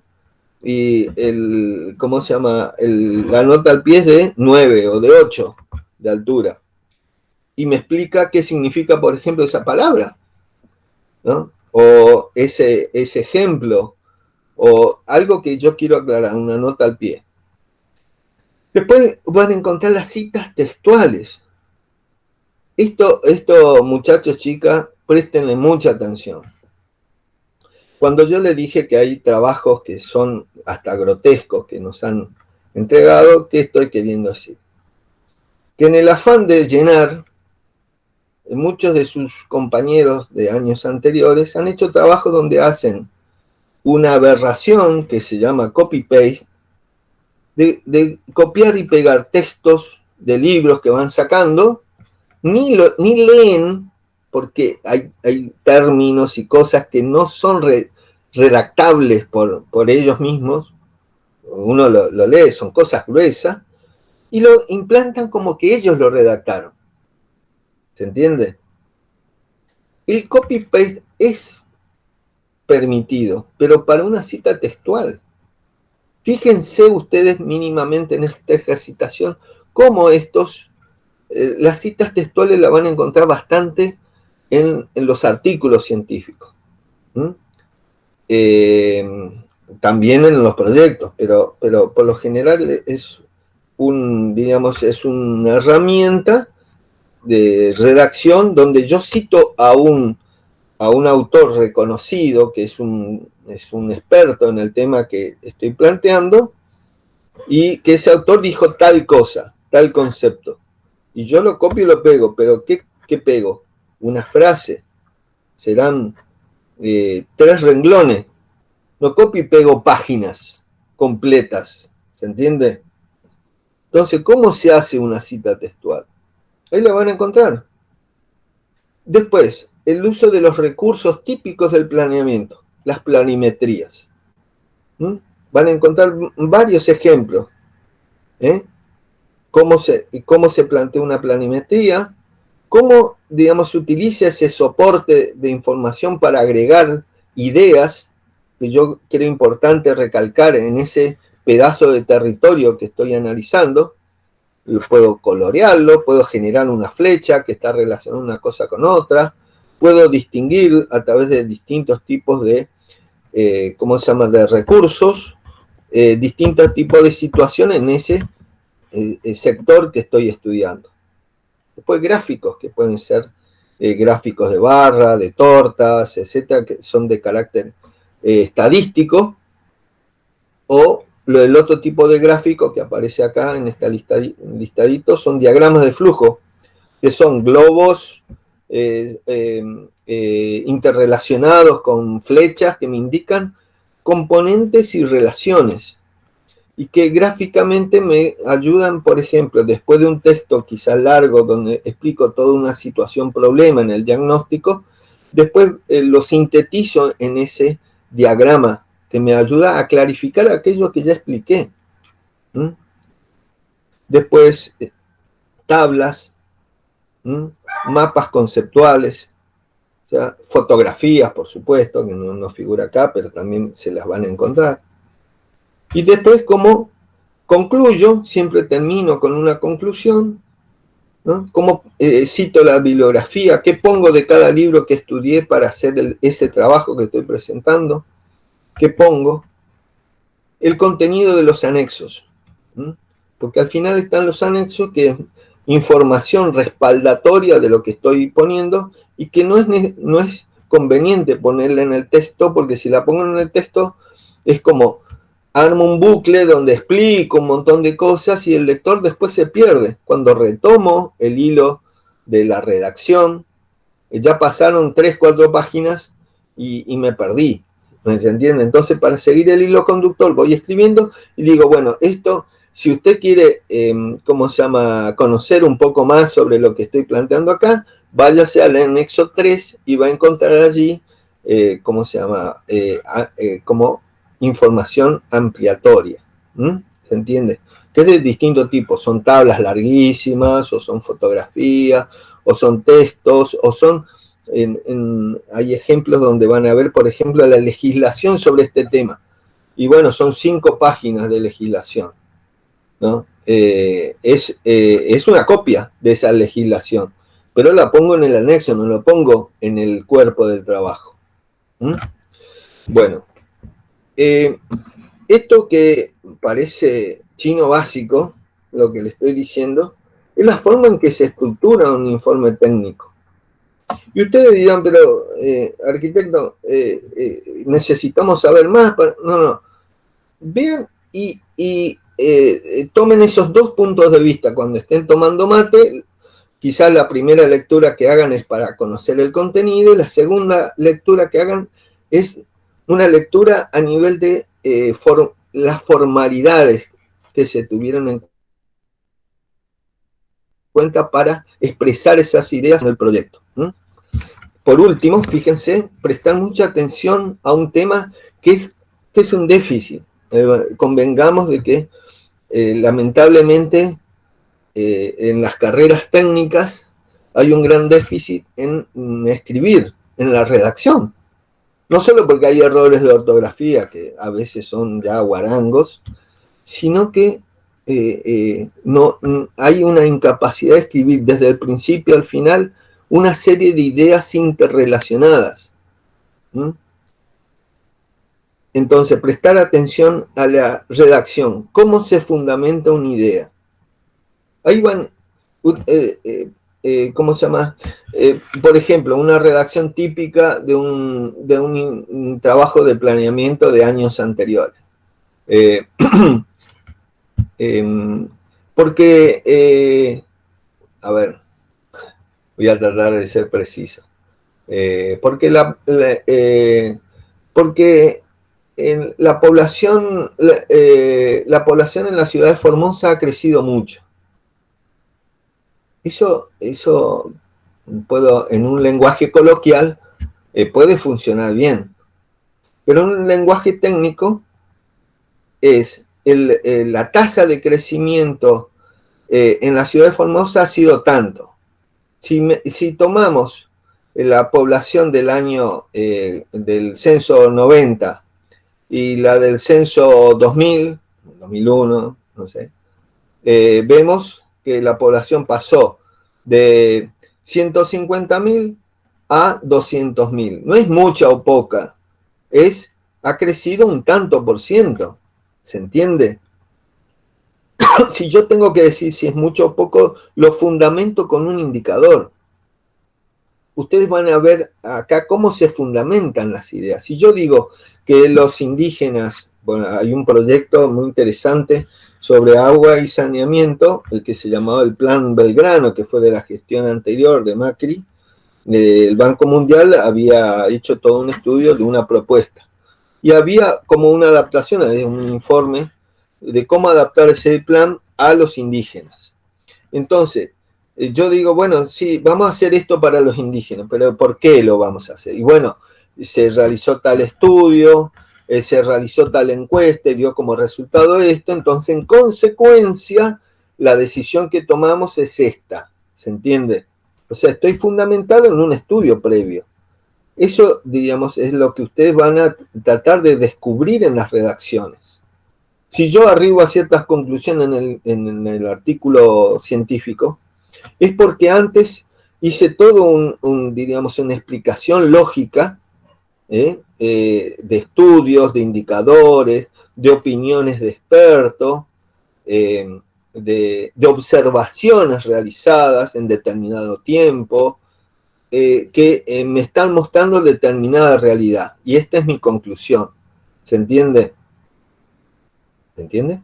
y ¿cómo se llama? La nota al pie es de 9 o de 8 de altura. Y me explica qué significa, por ejemplo, esa palabra, ¿no? O ese ejemplo, o algo que yo quiero aclarar, una nota al pie. Después van a encontrar las citas textuales. Esto, muchachos, chicas, préstenle mucha atención. Cuando yo le dije que hay trabajos que son hasta grotescos que nos han entregado, ¿qué estoy queriendo decir? Que en el afán de llenar, muchos de sus compañeros de años anteriores han hecho trabajos donde hacen una aberración que se llama copy-paste, de copiar y pegar textos de libros que van sacando, ni leen, porque hay términos y cosas que no son redactables por ellos mismos. Uno lo lee, son cosas gruesas, y lo implantan como que ellos lo redactaron. ¿Se entiende? El copy-paste es permitido, pero para una cita textual. Fíjense ustedes mínimamente en esta ejercitación cómo las citas textuales las van a encontrar bastante en los artículos científicos. también en los proyectos, pero por lo general es es una herramienta de redacción donde yo cito a un autor reconocido que es un experto en el tema que estoy planteando y que ese autor dijo tal cosa, tal concepto. Y yo lo copio y lo pego, pero ¿qué pego? Una frase. Serán 3 renglones. No copio y pego páginas completas. ¿Se entiende? Entonces, ¿cómo se hace una cita textual? Ahí la van a encontrar. Después, el uso de los recursos típicos del planeamiento, las planimetrías. Van a encontrar varios ejemplos. Cómo se plantea una planimetría, cómo, digamos, se utiliza ese soporte de información para agregar ideas, que yo creo importante recalcar en ese pedazo de territorio que estoy analizando. Puedo colorearlo, puedo generar una flecha que está relacionada una cosa con otra, puedo distinguir a través de distintos tipos de, de recursos, distintos tipos de situaciones en ese sector que estoy estudiando. Después gráficos, que pueden ser gráficos de barra, de tortas, etcétera, que son de carácter estadístico, o el otro tipo de gráfico que aparece acá en esta listadito son diagramas de flujo, que son globos interrelacionados con flechas que me indican componentes y relaciones, y que gráficamente me ayudan, por ejemplo, después de un texto quizá largo donde explico toda una situación, problema en el diagnóstico, después lo sintetizo en ese diagrama que me ayuda a clarificar aquello que ya expliqué. Después, tablas, mapas conceptuales, o sea, fotografías, por supuesto, que no figura acá, pero también se las van a encontrar. Y después, como concluyo, siempre termino con una conclusión, ¿no? Como cito la bibliografía, qué pongo de cada libro que estudié para hacer ese trabajo que estoy presentando, qué pongo, el contenido de los anexos, porque al final están los anexos, que es información respaldatoria de lo que estoy poniendo y que no es conveniente ponerla en el texto, porque si la pongo en el texto es como armo un bucle donde explico un montón de cosas y el lector después se pierde. Cuando retomo el hilo de la redacción, ya pasaron 3, 4 páginas y me perdí. ¿Se entiende? Entonces, para seguir el hilo conductor, voy escribiendo y digo, bueno, esto, si usted quiere, conocer un poco más sobre lo que estoy planteando acá, váyase al anexo 3 y va a encontrar allí, como información ampliatoria. ¿Se entiende? Que es de distinto tipo. Son tablas larguísimas, o son fotografías, o son textos, o son... hay ejemplos donde van a ver, por ejemplo, la legislación sobre este tema. Y bueno, son 5 páginas de legislación, ¿no? Es una copia de esa legislación, pero la pongo en el anexo, no lo pongo en el cuerpo del trabajo. Bueno, esto que parece chino básico, lo que le estoy diciendo, es la forma en que se estructura un informe técnico. Y ustedes dirán, pero arquitecto, necesitamos saber más. No. Vean y tomen esos 2 puntos de vista cuando estén tomando mate. Quizás la primera lectura que hagan es para conocer el contenido, y la segunda lectura que hagan es una lectura a nivel de las formalidades que se tuvieron en cuenta para expresar esas ideas en el proyecto. Por último, fíjense, prestar mucha atención a un tema que es un déficit. Convengamos de que lamentablemente en las carreras técnicas hay un gran déficit en escribir, en la redacción. No solo porque hay errores de ortografía, que a veces son ya guarangos, sino que no hay una incapacidad de escribir desde el principio al final una serie de ideas interrelacionadas. Entonces, prestar atención a la redacción. ¿Cómo se fundamenta una idea? Ahí van, ¿cómo se llama? Por ejemplo, una redacción típica de un trabajo de planeamiento de años anteriores. Porque, a ver, voy a tratar de ser preciso. Porque la población en la ciudad de Formosa ha crecido mucho. Eso en un lenguaje coloquial puede funcionar bien, pero en un lenguaje técnico es la tasa de crecimiento en la ciudad de Formosa ha sido tanto. Si tomamos la población del año del censo 90 y la del censo 2000, 2001, no sé, vemos que la población pasó de 150.000 a 200.000. No es mucha o poca, ha crecido un tanto por ciento. ¿Se entiende? Si yo tengo que decir si es mucho o poco, lo fundamento con un indicador. Ustedes van a ver acá cómo se fundamentan las ideas. Si yo digo que los indígenas, bueno, hay un proyecto muy interesante sobre agua y saneamiento, el que se llamaba el Plan Belgrano, que fue de la gestión anterior de Macri, el Banco Mundial había hecho todo un estudio de una propuesta. Y había como una adaptación, un informe de cómo adaptar ese plan a los indígenas. Entonces, yo digo, bueno, sí, vamos a hacer esto para los indígenas, pero ¿por qué lo vamos a hacer? Y bueno, se realizó tal estudio, se realizó tal encuesta, y dio como resultado esto, entonces en consecuencia la decisión que tomamos es esta, ¿se entiende? O sea, estoy fundamentado en un estudio previo. Eso, digamos, es lo que ustedes van a tratar de descubrir en las redacciones. Si yo arribo a ciertas conclusiones en el artículo científico, es porque antes hice todo diríamos, una explicación lógica de estudios, de indicadores, de opiniones de expertos, de observaciones realizadas en determinado tiempo, que me están mostrando determinada realidad. Y esta es mi conclusión. ¿Se entiende? ¿Se entiende?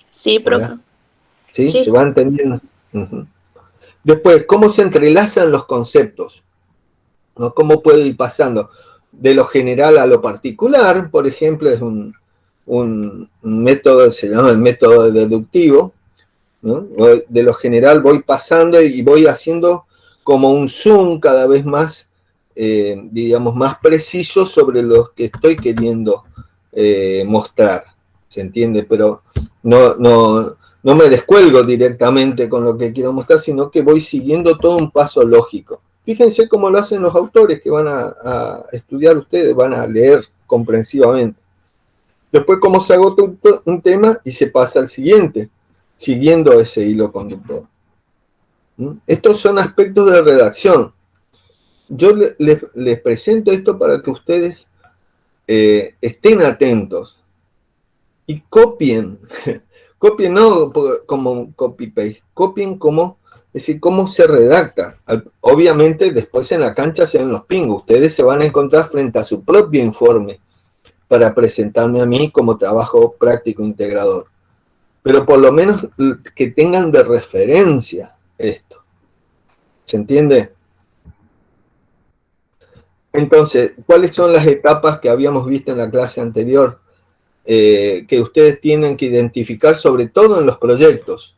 Sí, profe. ¿Hola? ¿Sí? Sí, ¿Se sí. va entendiendo? Uh-huh. Después, ¿cómo se entrelazan los conceptos? ¿No? ¿Cómo puedo ir pasando de lo general a lo particular? Por ejemplo, es un método, se llama el método deductivo, ¿no? De lo general voy pasando y voy haciendo como un zoom cada vez más, digamos, más preciso sobre lo que estoy queriendo mostrar. ¿Se entiende? Pero no me descuelgo directamente con lo que quiero mostrar, sino que voy siguiendo todo un paso lógico. Fíjense cómo lo hacen los autores que van a estudiar ustedes, van a leer comprensivamente. Después, cómo se agota un tema y se pasa al siguiente, siguiendo ese hilo conductor. Estos son aspectos de redacción. Yo les presento esto para que ustedes estén atentos y copien. Copien no como copy-paste, copien como, es decir, cómo se redacta. Obviamente después en la cancha se ven los pingos. Ustedes se van a encontrar frente a su propio informe para presentarme a mí como trabajo práctico integrador. Pero por lo menos que tengan de referencia esto. ¿Se entiende? Entonces, ¿cuáles son las etapas que habíamos visto en la clase anterior? Que ustedes tienen que identificar, sobre todo en los proyectos.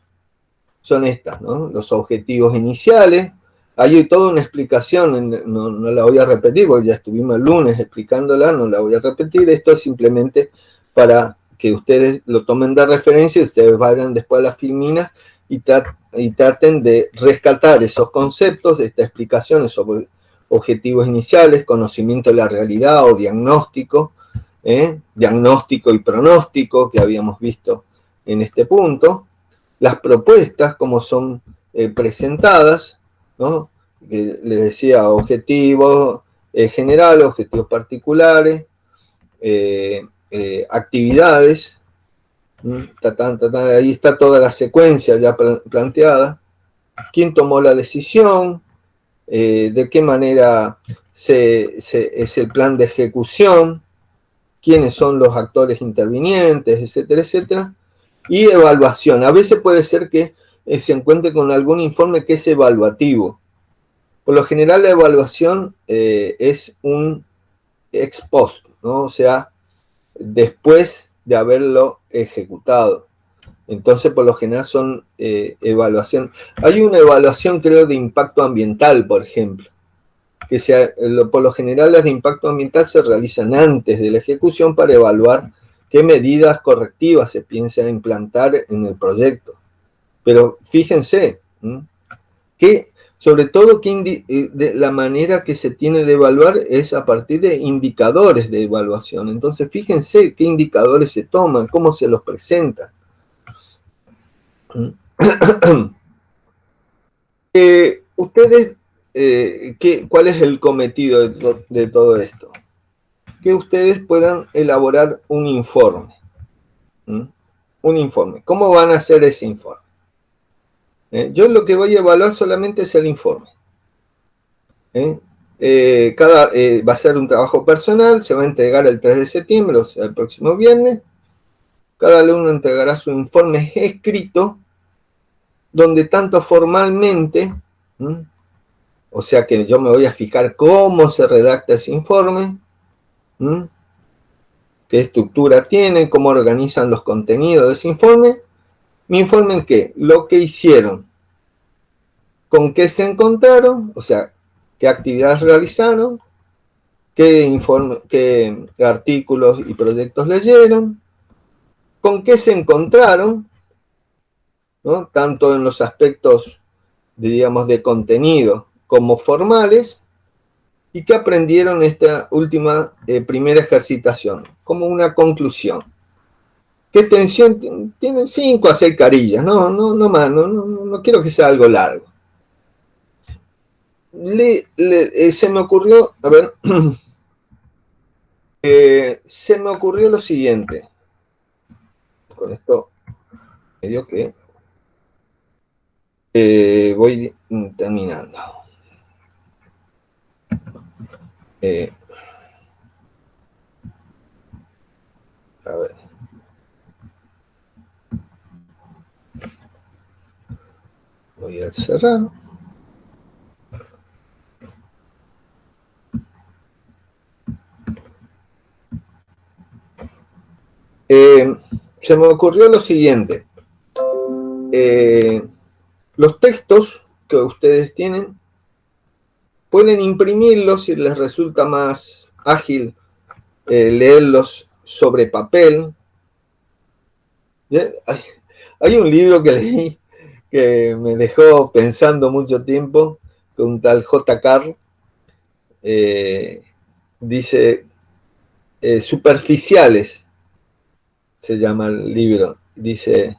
Son estas, ¿no? Los objetivos iniciales. Hay toda una explicación, no la voy a repetir, porque ya estuvimos el lunes explicándola, no la voy a repetir. Esto es simplemente para que ustedes lo tomen de referencia y ustedes vayan después a las filminas y traten de rescatar esos conceptos, de estas explicaciones sobre objetivos iniciales, conocimiento de la realidad o diagnóstico, diagnóstico y pronóstico que habíamos visto en este punto, las propuestas como son presentadas, ¿no? Les decía objetivos generales, objetivos particulares, actividades. Ahí está toda la secuencia ya planteada. ¿Quién tomó la decisión? ¿De qué manera es el plan de ejecución? ¿Quiénes son los actores intervinientes? Etcétera, etcétera. Y evaluación. A veces puede ser que se encuentre con algún informe que es evaluativo. Por lo general, la evaluación es un ex post, ¿no? O sea, después de haberlo ejecutado. Entonces, por lo general son evaluación. Hay una evaluación, creo, de impacto ambiental, por ejemplo, que por lo general las de impacto ambiental se realizan antes de la ejecución para evaluar qué medidas correctivas se piensa implantar en el proyecto. Pero fíjense, que sobre todo de la manera que se tiene de evaluar es a partir de indicadores de evaluación. Entonces, fíjense qué indicadores se toman, cómo se los presenta. Ustedes, ¿cuál es el cometido de todo esto? Que ustedes puedan elaborar un informe. Un informe. ¿Cómo van a hacer ese informe? Yo lo que voy a evaluar solamente es el informe. Va a ser un trabajo personal, se va a entregar el 3 de septiembre, o sea, el próximo viernes. Cada alumno entregará su informe escrito, donde tanto formalmente, o sea que yo me voy a fijar cómo se redacta ese informe, qué estructura tiene, cómo organizan los contenidos de ese informe. Mi informe en qué, lo que hicieron, con qué se encontraron, o sea, qué actividades realizaron, qué artículos y proyectos leyeron, con qué se encontraron, ¿no? Tanto en los aspectos, diríamos, de contenido como formales, y qué aprendieron esta última primera ejercitación, como una conclusión. ¿Qué tensión? Tienen 5 a 6 carillas, no más, no quiero que sea algo largo. Se me ocurrió, a ver, se me ocurrió lo siguiente. Con esto, medio que voy terminando. A ver. Voy a cerrar. Se me ocurrió lo siguiente. Los textos que ustedes tienen, pueden imprimirlos si les resulta más ágil leerlos sobre papel. Hay un libro que leí que me dejó pensando mucho tiempo, con un tal J. Carr, dice Superficiales, se llama el libro. Dice,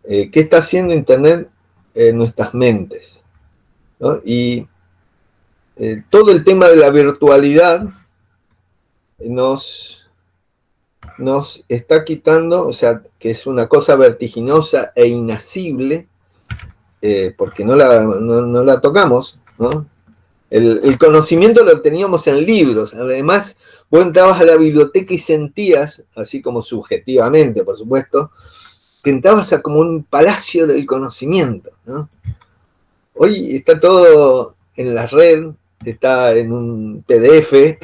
¿qué está haciendo Internet en nuestras mentes? ¿No? Y todo el tema de la virtualidad nos está quitando, o sea, que es una cosa vertiginosa e inasible, porque no la tocamos, ¿no? El conocimiento lo teníamos en libros. Además, vos entrabas a la biblioteca y sentías, así como subjetivamente, por supuesto, que entrabas a como un palacio del conocimiento, ¿no? Hoy está todo en la red, está en un PDF,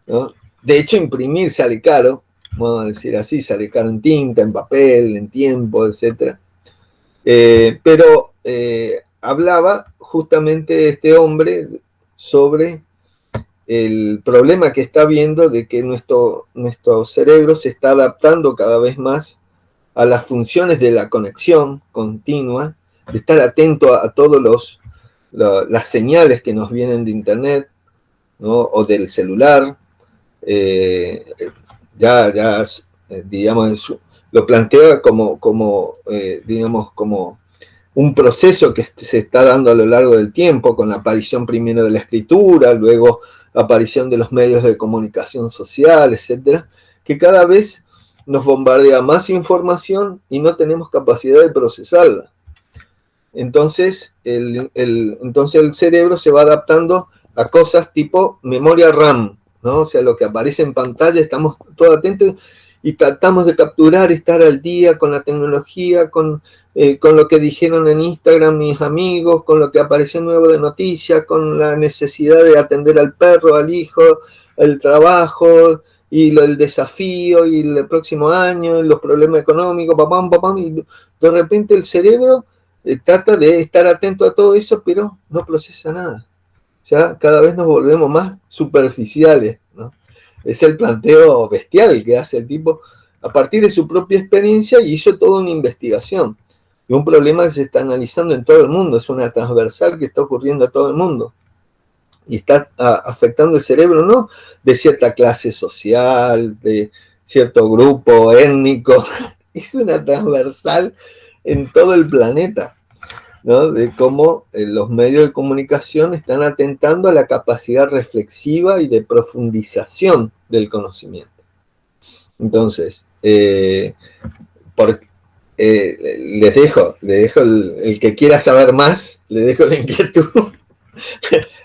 ¿no? De hecho, imprimir sale caro, vamos a decir así, sale caro en tinta, en papel, en tiempo, etc. Pero hablaba justamente este hombre sobre el problema que está viendo de que nuestro cerebro se está adaptando cada vez más a las funciones de la conexión continua, de estar atento a todas las señales que nos vienen de Internet, ¿no? O del celular. Digamos, lo plantea como un proceso que se está dando a lo largo del tiempo, con la aparición primero de la escritura, luego la aparición de los medios de comunicación social, etcétera, que cada vez nos bombardea más información y no tenemos capacidad de procesarla. Entonces el cerebro se va adaptando a cosas tipo memoria RAM, ¿no? O sea, lo que aparece en pantalla, estamos todos atentos y tratamos de capturar, estar al día con la tecnología, con lo que dijeron en Instagram mis amigos, con lo que apareció nuevo de noticias, con la necesidad de atender al perro, al hijo, el trabajo y el desafío y el próximo año, y los problemas económicos, y de repente el cerebro trata de estar atento a todo eso, pero no procesa nada. O sea, cada vez nos volvemos más superficiales, ¿no? Es el planteo bestial que hace el tipo a partir de su propia experiencia y hizo toda una investigación. Y un problema que se está analizando en todo el mundo, es una transversal que está ocurriendo a todo el mundo. Y está afectando el cerebro, no de cierta clase social, de cierto grupo étnico, es una transversal en todo el planeta, ¿no? De cómo los medios de comunicación están atentando a la capacidad reflexiva y de profundización del conocimiento. Entonces, les dejo el que quiera saber más, le dejo la inquietud.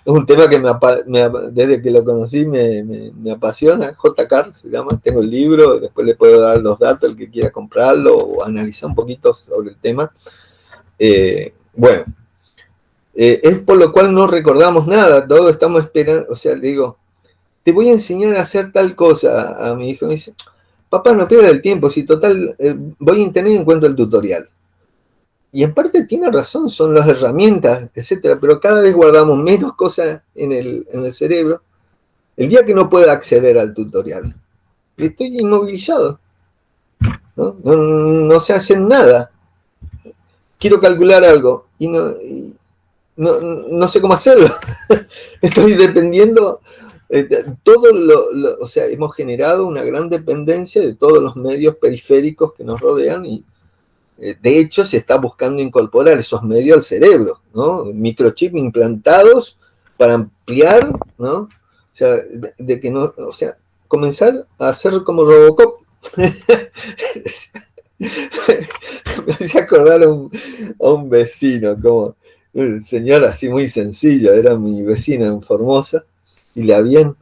Es un tema que desde que lo conocí me apasiona. J.K. se llama, tengo el libro, después le puedo dar los datos al que quiera comprarlo o analizar un poquito sobre el tema. Bueno, es por lo cual no recordamos nada, todo estamos esperando, o sea, le digo, te voy a enseñar a hacer tal cosa a mi hijo, me dice, papá, no pierdas el tiempo, si total, voy a internet y encuentro el tutorial. Y en parte tiene razón, son las herramientas, etcétera, pero cada vez guardamos menos cosas en el cerebro. El día que no pueda acceder al tutorial, estoy inmovilizado, ¿no? No se hace nada. Quiero calcular algo y no sé cómo hacerlo. Estoy dependiendo, o sea, hemos generado una gran dependencia de todos los medios periféricos que nos rodean y de hecho se está buscando incorporar esos medios al cerebro, ¿no? Microchips implantados para ampliar, ¿no? O sea, de que no, o sea, comenzar a hacer como Robocop. Me hacía acordar a un vecino, como un señor así muy sencillo, era mi vecina en Formosa, y le habían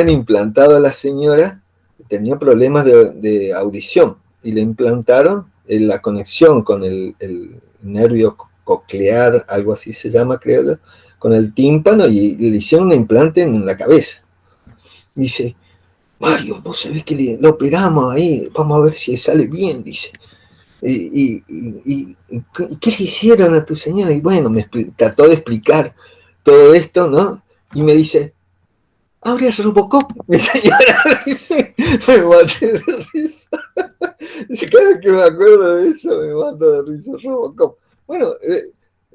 implantado a la señora, tenía problemas de audición, y le implantaron la conexión con el nervio coclear, algo así se llama, creo, con el tímpano, y le hicieron un implante en la cabeza. Dice, Mario, vos sabés que lo operamos ahí, vamos a ver si sale bien, dice. ¿Y qué le hicieron a tu señora? Y bueno, me trató de explicar todo esto, ¿no? Y me dice, abre el Robocop, mi señora, dice, me maté de risa. Dice, cada vez que me acuerdo de eso, me mato de risa, Robocop. Bueno,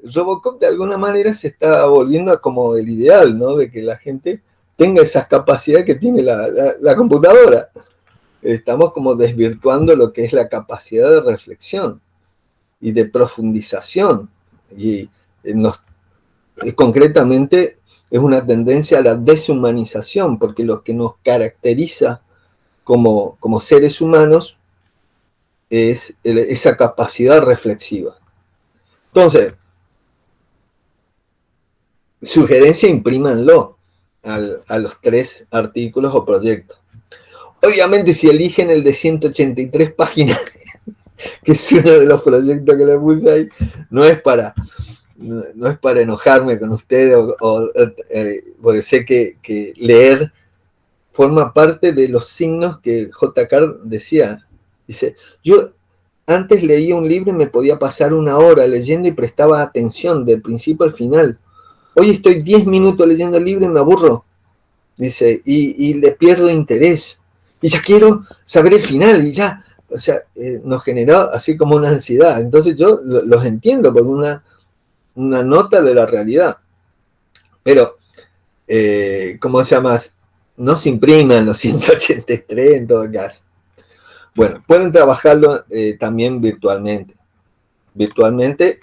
Robocop de alguna manera se está volviendo como el ideal, ¿no? De que la gente tenga esas capacidades que tiene la computadora. Estamos como desvirtuando lo que es la capacidad de reflexión y de profundización. Y concretamente es una tendencia a la deshumanización, porque lo que nos caracteriza como seres humanos es esa capacidad reflexiva. Entonces, sugerencia, imprímanlo a los 3 artículos o proyectos. Obviamente, si eligen el de 183 páginas, que es uno de los proyectos que le puse ahí, no es para enojarme con ustedes, porque sé que leer forma parte de los signos que J.K. decía. Dice, yo antes leía un libro y me podía pasar 1 hora leyendo y prestaba atención del principio al final. Hoy estoy 10 minutos leyendo el libro y me aburro. Dice, y le pierdo interés. Y ya quiero saber el final y ya. O sea, nos generó así como una ansiedad. Entonces yo los entiendo por una nota de la realidad. Pero, ¿cómo se llama? No se impriman los 183 en todo caso. Bueno, pueden trabajarlo también virtualmente. virtualmente,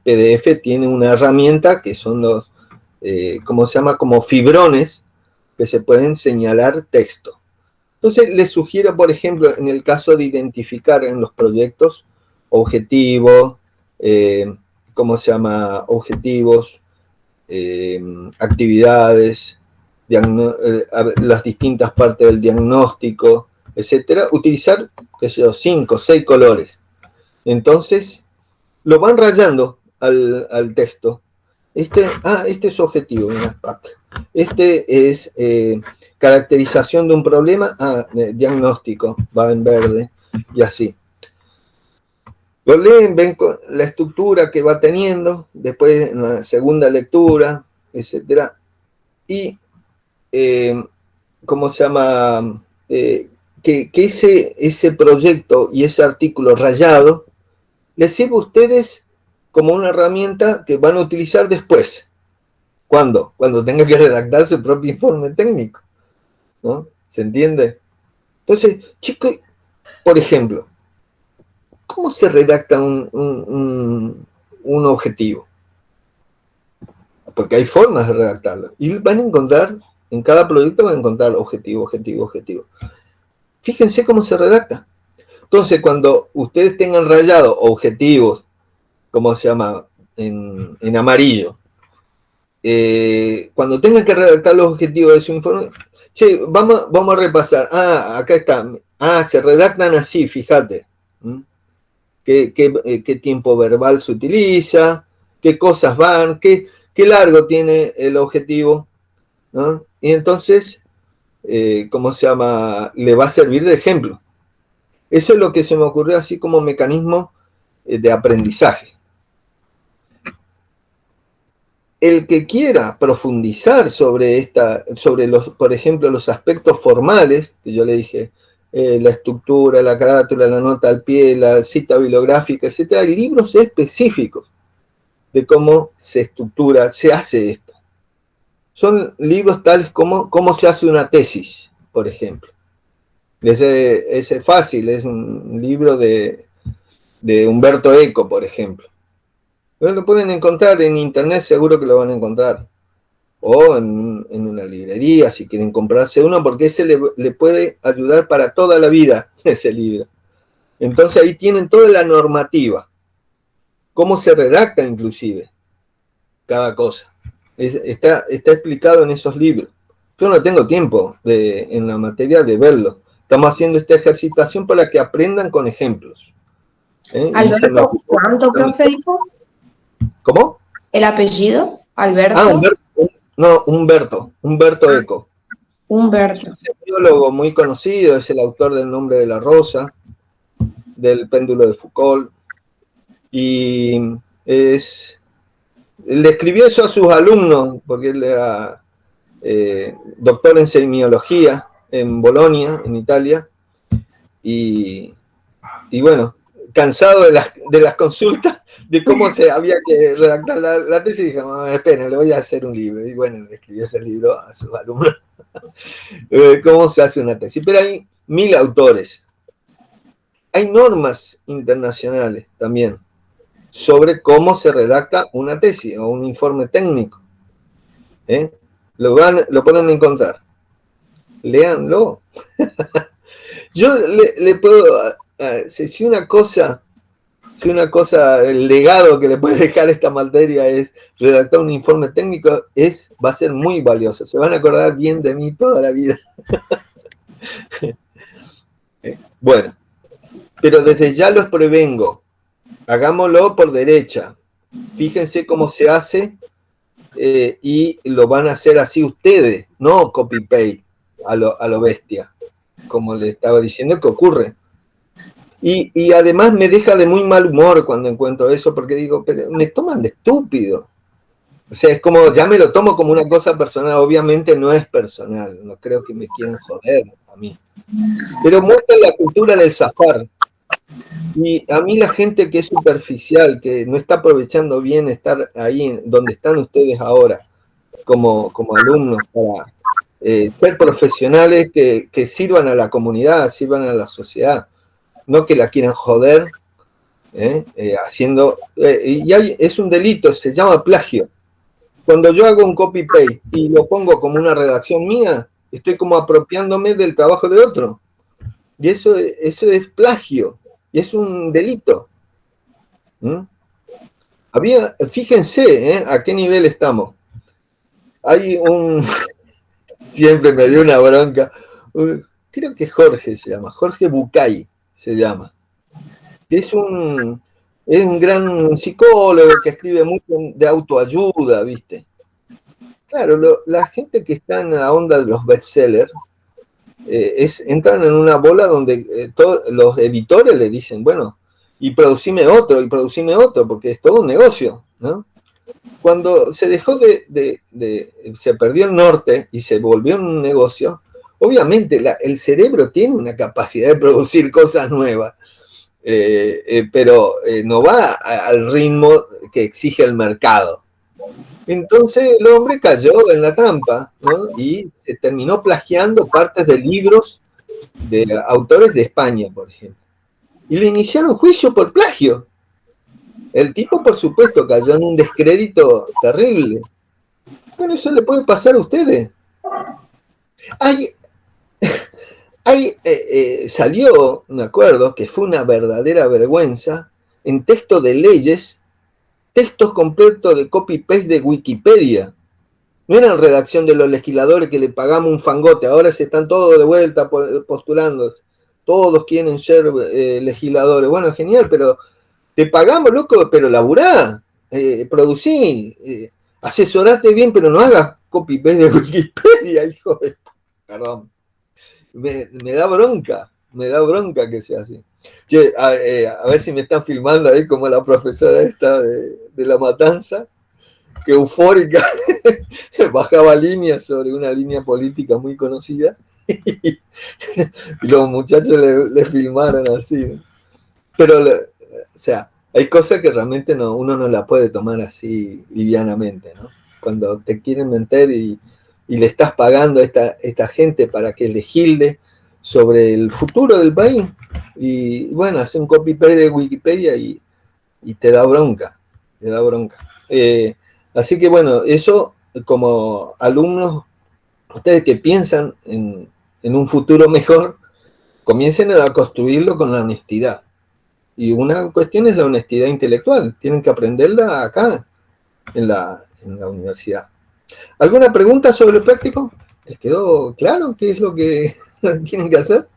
PDF tiene una herramienta que son los, ¿cómo se llama? Como fibrones que se pueden señalar texto. Entonces, les sugiero, por ejemplo, en el caso de identificar en los proyectos objetivos, ¿cómo se llama? Objetivos, actividades, las distintas partes del diagnóstico, etcétera, utilizar, qué sé yo, 5 o 6 colores. Entonces, lo van rayando al texto. Este es objetivo, mira, este es caracterización de un problema, diagnóstico, va en verde, y así. Lo leen, ven la estructura que va teniendo, después en la segunda lectura, etcétera. Y, ¿cómo se llama? Que ese proyecto y ese artículo rayado les sirve a ustedes como una herramienta que van a utilizar después. ¿Cuándo? Cuando tengan que redactar su propio informe técnico, ¿no? ¿Se entiende? Entonces, chicos, por ejemplo, ¿cómo se redacta un objetivo? Porque hay formas de redactarlo. Y van a encontrar, en cada proyecto van a encontrar objetivo, objetivo, objetivo. Fíjense cómo se redacta. Entonces, cuando ustedes tengan rayado objetivos, ¿cómo se llama? En amarillo. Cuando tengan que redactar los objetivos de su informe, che, vamos a repasar. Acá está. Se redactan así, fíjate. ¿Qué tiempo verbal se utiliza? ¿Qué cosas van? ¿Qué largo tiene el objetivo? ¿No? Y entonces, ¿cómo se llama? Le va a servir de ejemplo. Eso es lo que se me ocurrió así como mecanismo de aprendizaje. El que quiera profundizar sobre por ejemplo, los aspectos formales, que yo le dije, la estructura, la carátula, la nota al pie, la cita bibliográfica, etc., hay libros específicos de cómo se estructura, se hace esto. Son libros tales como cómo se hace una tesis, por ejemplo. Ese es fácil, es un libro de Umberto Eco, por ejemplo. Pero lo pueden encontrar en internet, seguro que lo van a encontrar. O en una librería, si quieren comprarse uno, porque ese le puede ayudar para toda la vida, ese libro. Entonces ahí tienen toda la normativa. Cómo se redacta, inclusive, cada cosa. Está explicado en esos libros. Yo no tengo tiempo en la materia de verlo. Estamos haciendo esta ejercitación para que aprendan con ejemplos. Alberto, ¿cuánto, profe, dijo? ¿Cómo? ¿El apellido? ¿Alberto? Humberto Eco. Humberto. Es un biólogo muy conocido, es el autor del Nombre de la Rosa, del Péndulo de Foucault, y le escribió eso a sus alumnos, porque él era doctor en semiología en Bolonia, en Italia, y bueno, cansado de las consultas, de cómo se había que redactar la tesis, dije, esperen, le voy a hacer un libro. Y bueno, le escribió ese libro a sus alumnos. ¿Cómo se hace una tesis? Pero hay 1000 autores. Hay normas internacionales también sobre cómo se redacta una tesis o un informe técnico. Lo pueden encontrar. Léanlo. Yo le puedo... Si una cosa, el legado que le puede dejar esta materia es redactar un informe técnico, va a ser muy valioso. Se van a acordar bien de mí toda la vida. Bueno, pero desde ya los prevengo. Hagámoslo por derecha. Fíjense cómo se hace y lo van a hacer así ustedes, no copy-paste a lo bestia, como le estaba diciendo que ocurre. Y además me deja de muy mal humor cuando encuentro eso, porque digo, pero me toman de estúpido. O sea, es como, ya me lo tomo como una cosa personal, obviamente no es personal, no creo que me quieran joder a mí. Pero muestra la cultura del zafar. Y a mí la gente que es superficial, que no está aprovechando bien estar ahí donde están ustedes ahora, como alumnos, para ser profesionales que sirvan a la comunidad, sirvan a la sociedad. No que la quieran joder haciendo, es un delito, se llama plagio. Cuando yo hago un copy-paste y lo pongo como una redacción mía, estoy como apropiándome del trabajo de otro. Y eso es plagio, y es un delito. Fíjense a qué nivel estamos. Hay siempre me dio una bronca, creo que Jorge se llama, Jorge Bucay se llama. Es un gran psicólogo que escribe mucho de autoayuda, ¿viste? Claro, la gente que está en la onda de los bestsellers entran en una bola donde todos los editores le dicen, bueno, y producime otro, porque es todo un negocio, ¿no? Cuando se dejó se perdió el norte y se volvió un negocio, obviamente el cerebro tiene una capacidad de producir cosas nuevas. Pero no va al ritmo que exige el mercado. Entonces el hombre cayó en la trampa, ¿no? Y se terminó plagiando partes de libros de autores de España, por ejemplo. Y le iniciaron juicio por plagio. El tipo, por supuesto, cayó en un descrédito terrible. Bueno, eso le puede pasar a ustedes. Salió, me acuerdo, que fue una verdadera vergüenza, en texto de leyes, textos completos de copy-paste de Wikipedia. No eran redacción de los legisladores que le pagamos un fangote, ahora se están todos de vuelta postulando, todos quieren ser legisladores. Bueno, genial, pero te pagamos, loco, pero laburá, producí, asesorate bien, pero no hagas copy-paste de Wikipedia, hijo de... Perdón. Me da bronca que sea así. Che, a ver si me están filmando ahí como la profesora esta de La Matanza, que eufórica bajaba líneas sobre una línea política muy conocida y los muchachos le filmaron así. Pero, o sea, hay cosas que realmente uno no la puede tomar así livianamente, ¿no? Cuando te quieren mentir y le estás pagando a esta gente para que legisle sobre el futuro del país. Y bueno, hace un copy-paste de Wikipedia y te da bronca. Así que bueno, eso como alumnos, ustedes que piensan en un futuro mejor, comiencen a construirlo con la honestidad. Y una cuestión es la honestidad intelectual. Tienen que aprenderla acá, en la universidad. ¿Alguna pregunta sobre el práctico? ¿Les quedó claro qué es lo que tienen que hacer?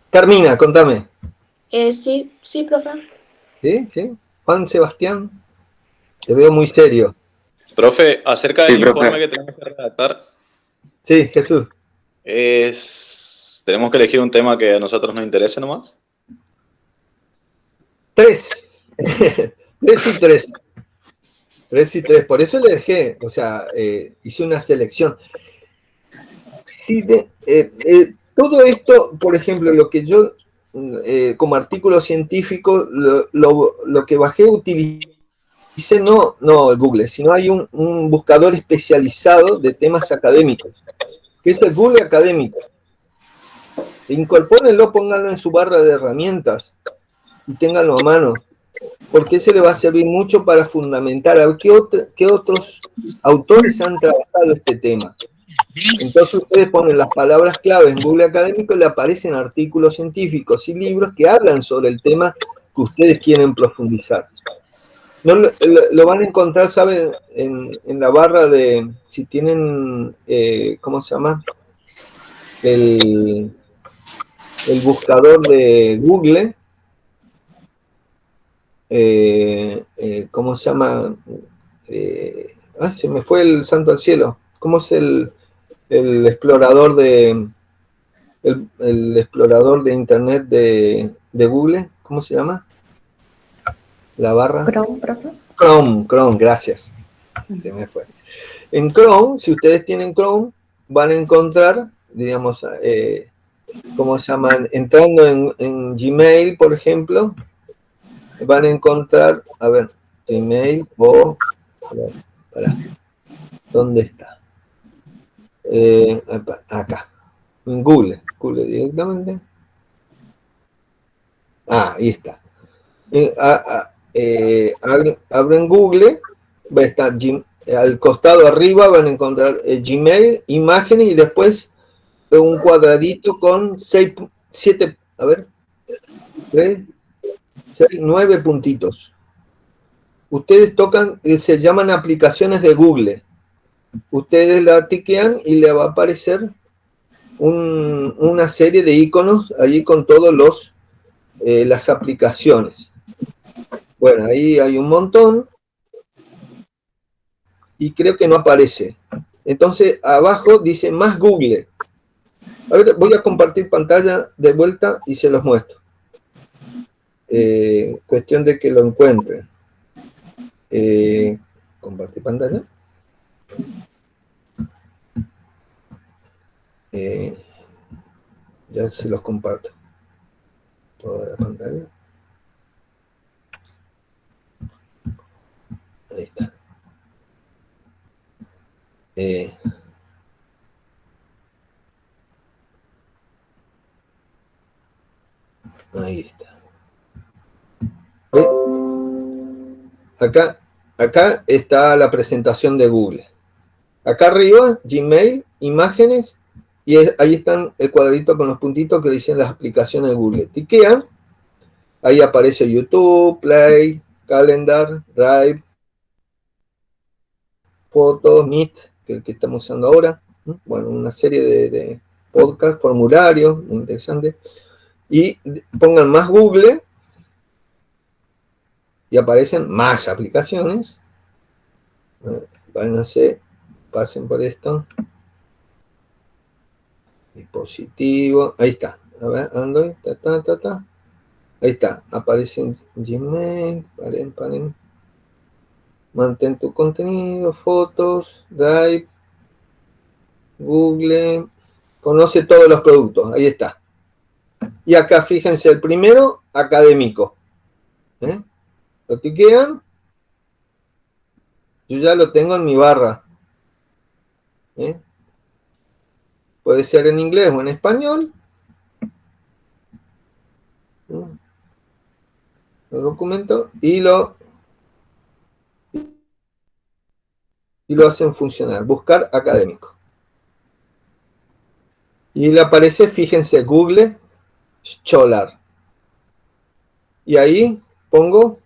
Carmina, contame. Sí, profe. ¿Sí? Juan Sebastián, te veo muy serio. Profe, acerca del profe. informe que tenemos que redactar, Sí, Jesús. tenemos que elegir un tema que a nosotros nos interese nomás. 3. 3 y 3. 3 y 3. Por eso le dejé, o sea, hice una selección. Sí, todo esto, por ejemplo, lo que yo, como artículo científico, lo que bajé, utilicé no el Google, sino hay un buscador especializado de temas académicos, que es el Google Académico. Incorpórenlo, pónganlo en su barra de herramientas y ténganlo a mano, porque ese le va a servir mucho para fundamentar a ver qué otros autores han trabajado este tema. Entonces ustedes ponen las palabras clave en Google Académico y le aparecen artículos científicos y libros que hablan sobre el tema que ustedes quieren profundizar. No, lo van a encontrar, ¿saben? En la barra de, si tienen, ¿cómo se llama? El buscador de Google, ¿cómo se llama? Se me fue el santo al cielo. ¿Cómo es el explorador de el explorador de internet de Google? ¿Cómo se llama? La barra. Chrome, profe. Chrome, gracias. Se me fue. En Chrome, si ustedes tienen Chrome, van a encontrar, digamos, ¿cómo se llaman? Entrando en Gmail, por ejemplo, van a encontrar, a ver, Gmail o, a ver, para, ¿dónde está? Acá, en Google directamente. Ahí está. Abren Google, va a estar al costado arriba, van a encontrar Gmail, imágenes y después un cuadradito con 7, a ver, 3, 6, 9 puntitos. Ustedes tocan, se llaman aplicaciones de Google. Ustedes la tiquean y le va a aparecer una serie de iconos allí con todos las aplicaciones. Bueno, ahí hay un montón y creo que no aparece. Entonces, abajo dice más Google. A ver, voy a compartir pantalla de vuelta y se los muestro. Cuestión de que lo encuentren. Compartir pantalla. Ya se los comparto. Toda la pantalla. Ahí está. Ahí está. ¿Ve? Acá está la presentación de Google. Acá arriba, Gmail, imágenes, y ahí están el cuadrito con los puntitos que dicen las aplicaciones de Google. Tiquean, ahí aparece YouTube, Play, Calendar, Drive, Fotos, Meet, que es el que estamos usando ahora. Bueno, una serie de podcast, formularios, muy interesante. Y pongan más Google y aparecen más aplicaciones. Váyanse, pasen por esto. Dispositivo, ahí está. A ver, Android, ahí está, aparece en Gmail, paren. Mantén tu contenido, fotos, Drive, Google, conoce todos los productos, ahí está. Y acá fíjense, el primero, académico. Lo tiquean. Yo ya lo tengo en mi barra. Puede ser en inglés o en español. El documento y lo hacen funcionar. Buscar académico. Y le aparece, fíjense, Google Scholar. Y ahí pongo,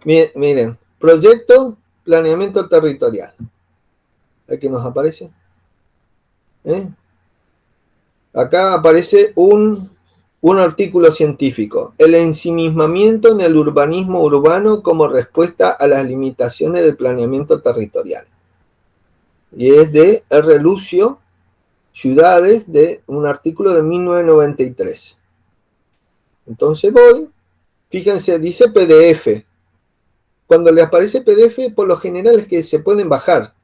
miren, proyecto planeamiento territorial. Aquí nos aparece. Acá aparece un artículo científico. El ensimismamiento en el urbanismo urbano como respuesta a las limitaciones del planeamiento territorial. Y es de R. Lucio, Ciudades, de un artículo de 1993. Entonces voy, fíjense, dice PDF. Cuando le aparece PDF, por lo general es que se pueden bajar.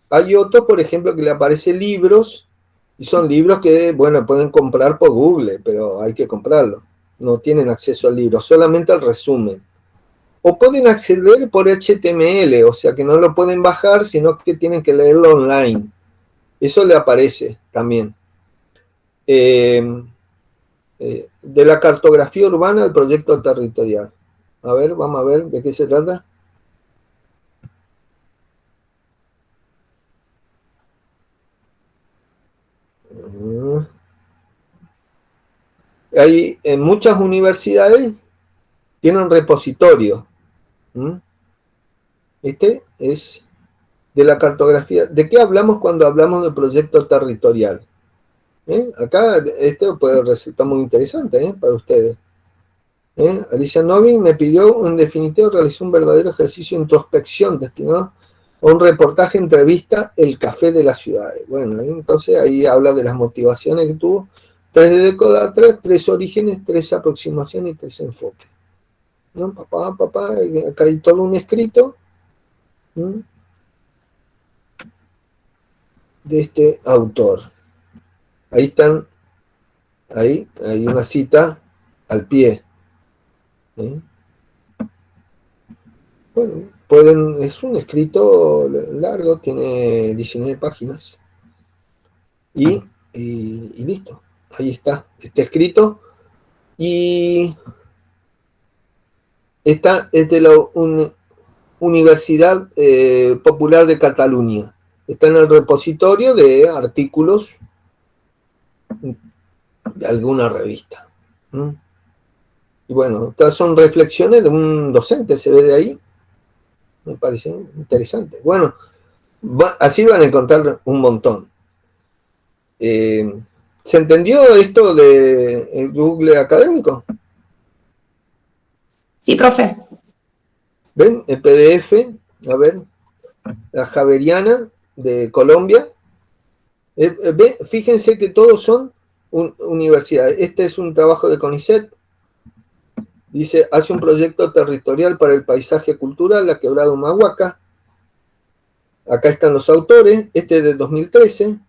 Hay otro, por ejemplo, que le aparece libros, y son libros que, bueno, pueden comprar por Google, pero hay que comprarlo. No tienen acceso al libro, solamente al resumen. O pueden acceder por HTML, o sea que no lo pueden bajar, sino que tienen que leerlo online. Eso le aparece también. De la cartografía urbana al proyecto territorial. A ver, vamos a ver de qué se trata. Hay en muchas universidades tienen repositorios. Este es de la cartografía. ¿De qué hablamos cuando hablamos de proyecto territorial? Acá esto puede resultar muy interesante para ustedes. Alicia Novin me pidió, en definitiva, realizó un verdadero ejercicio de introspección destinado a un reportaje, entrevista, el café de las ciudades. Bueno, entonces ahí habla de las motivaciones que tuvo. 3 de década atrás, 3 orígenes, 3 aproximaciones y 3 enfoques. ¿No? Papá, acá hay todo un escrito de este autor. Ahí están, ahí hay una cita al pie. Bueno, es un escrito largo, tiene 19 páginas. Y listo, ahí está escrito. Y esta es de la Universidad Popular de Cataluña. Está en el repositorio de artículos de alguna revista. Y bueno, estas son reflexiones de un docente, se ve de ahí. Me parece interesante. Bueno, así van a encontrar un montón. ¿Se entendió esto de Google académico? Sí, profe. ¿Ven? El PDF, a ver, la Javeriana de Colombia. Fíjense que todos son universidades. Este es un trabajo de CONICET. Dice, hace un proyecto territorial para el paisaje cultural, la Quebrada Humahuaca. Acá están los autores. Este es del 2013.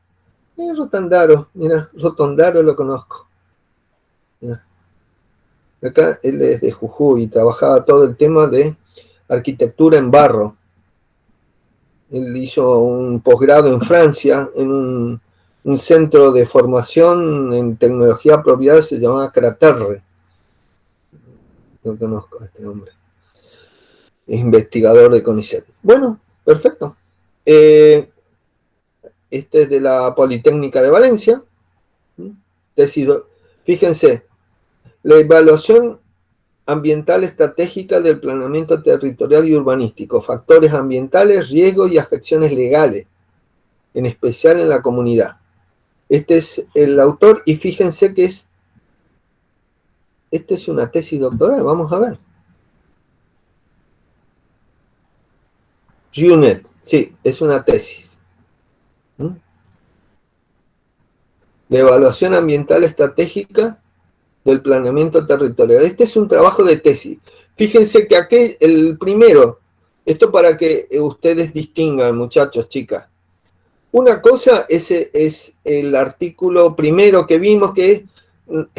Rotondaro, mira, Rotondaro lo conozco. Mirá. Acá él es de Jujuy y trabajaba todo el tema de arquitectura en barro. Él hizo un posgrado en Francia, en un centro de formación en tecnología apropiada, se llamaba Craterre. No conozco a este hombre. Es investigador de CONICET. Bueno, perfecto. Este es de la Politécnica de Valencia. Fíjense, la evaluación ambiental estratégica del planeamiento territorial y urbanístico, factores ambientales, riesgos y afecciones legales, en especial en la comunidad. Este es el autor y fíjense que esta es una tesis doctoral, vamos a ver. UNED, sí, es una tesis. De evaluación ambiental estratégica del planeamiento territorial. Este es un trabajo de tesis. Fíjense que aquí el primero, esto para que ustedes distingan, muchachos, chicas. Una cosa es el artículo primero que vimos, que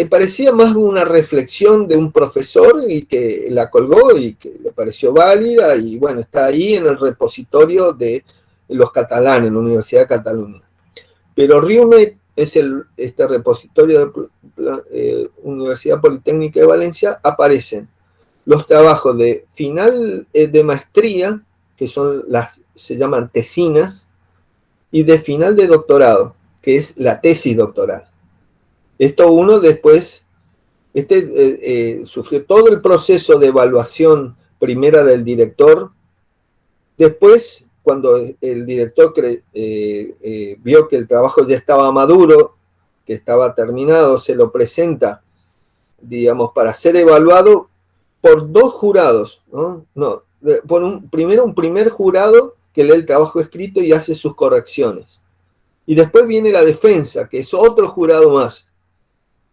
parecía más una reflexión de un profesor y que la colgó y que le pareció válida y bueno, está ahí en el repositorio de los catalanes, en la Universidad de Cataluña. Pero RIUMET es este repositorio de Universidad Politécnica de Valencia, aparecen los trabajos de final de maestría, que se llaman tesinas, y de final de doctorado, que es la tesis doctoral. Esto uno después, sufrió todo el proceso de evaluación primera del director, después cuando el director vio que el trabajo ya estaba maduro, que estaba terminado, se lo presenta, digamos, para ser evaluado por dos jurados, ¿no? Primero un primer jurado que lee el trabajo escrito y hace sus correcciones. Y después viene la defensa, que es otro jurado más.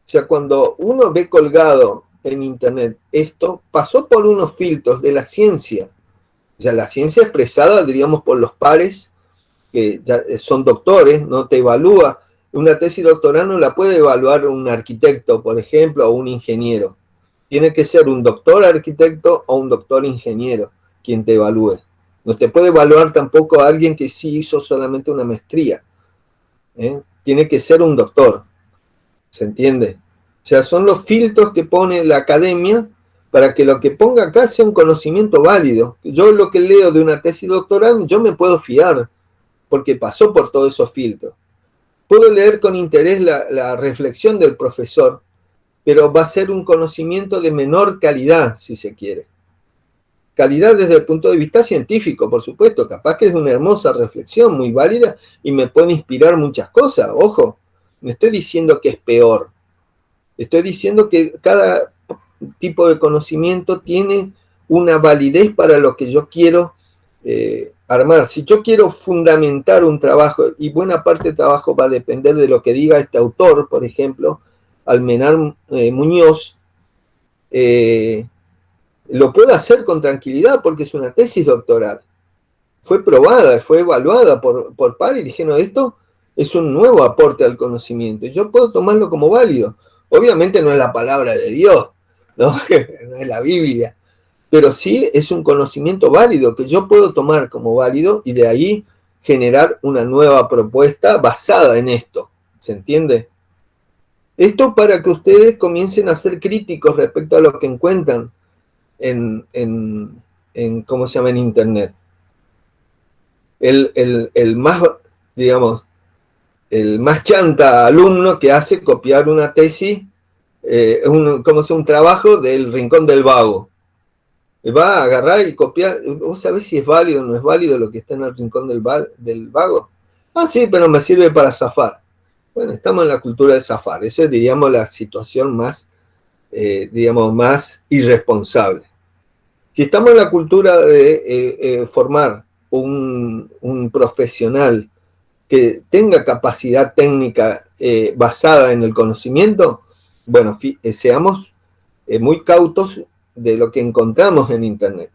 O sea, cuando uno ve colgado en internet esto, pasó por unos filtros de la ciencia. O sea, la ciencia expresada, diríamos, por los pares, que ya son doctores, no te evalúa. Una tesis doctoral no la puede evaluar un arquitecto, por ejemplo, o un ingeniero. Tiene que ser un doctor arquitecto o un doctor ingeniero quien te evalúe. No te puede evaluar tampoco a alguien que sí hizo solamente una maestría. Tiene que ser un doctor. ¿Se entiende? O sea, son los filtros que pone la academia para que lo que ponga acá sea un conocimiento válido. Yo lo que leo de una tesis doctoral, yo me puedo fiar, porque pasó por todos esos filtros. Puedo leer con interés la reflexión del profesor, pero va a ser un conocimiento de menor calidad, si se quiere. Calidad desde el punto de vista científico, por supuesto, capaz que es una hermosa reflexión, muy válida, y me puede inspirar muchas cosas, ojo, no estoy diciendo que es peor, estoy diciendo que cada tipo de conocimiento tiene una validez para lo que yo quiero armar. Si yo quiero fundamentar un trabajo, y buena parte del trabajo va a depender de lo que diga este autor, por ejemplo, Almenar Muñoz, lo puedo hacer con tranquilidad porque es una tesis doctoral. Fue probada, fue evaluada por pares y dijeron, esto es un nuevo aporte al conocimiento. Y yo puedo tomarlo como válido. Obviamente no es la palabra de Dios, ¿no? No es la Biblia, pero sí es un conocimiento válido que yo puedo tomar como válido y de ahí generar una nueva propuesta basada en esto. ¿Se entiende? Esto para que ustedes comiencen a ser críticos respecto a lo que encuentran en ¿cómo se llama? En Internet. El más, digamos, el más chanta alumno que hace copiar una tesis, ¿cómo se llama? Un trabajo del Rincón del Vago. Va a agarrar y copiar. ¿Vos sabés si es válido o no es válido lo que está en el Rincón del Vago? Ah, sí, pero me sirve para zafar. Bueno, estamos en la cultura de zafar. Esa es, diríamos, la situación más, digamos, más irresponsable. Si estamos en la cultura de formar un profesional que tenga capacidad técnica basada en el conocimiento, bueno, seamos muy cautos de lo que encontramos en Internet.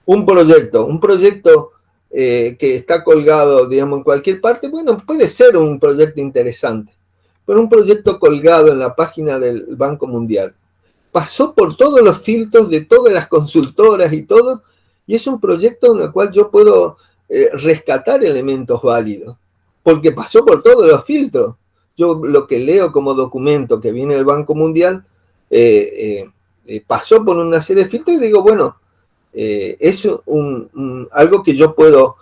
Un proyecto que está colgado, digamos, en cualquier parte, bueno, puede ser un proyecto interesante, pero un proyecto colgado en la página del Banco Mundial pasó por todos los filtros de todas las consultoras y todo, y es un proyecto en el cual yo puedo rescatar elementos válidos, porque pasó por todos los filtros. Yo lo que leo como documento que viene del Banco Mundial pasó por una serie de filtros y digo, bueno, es algo que yo puedo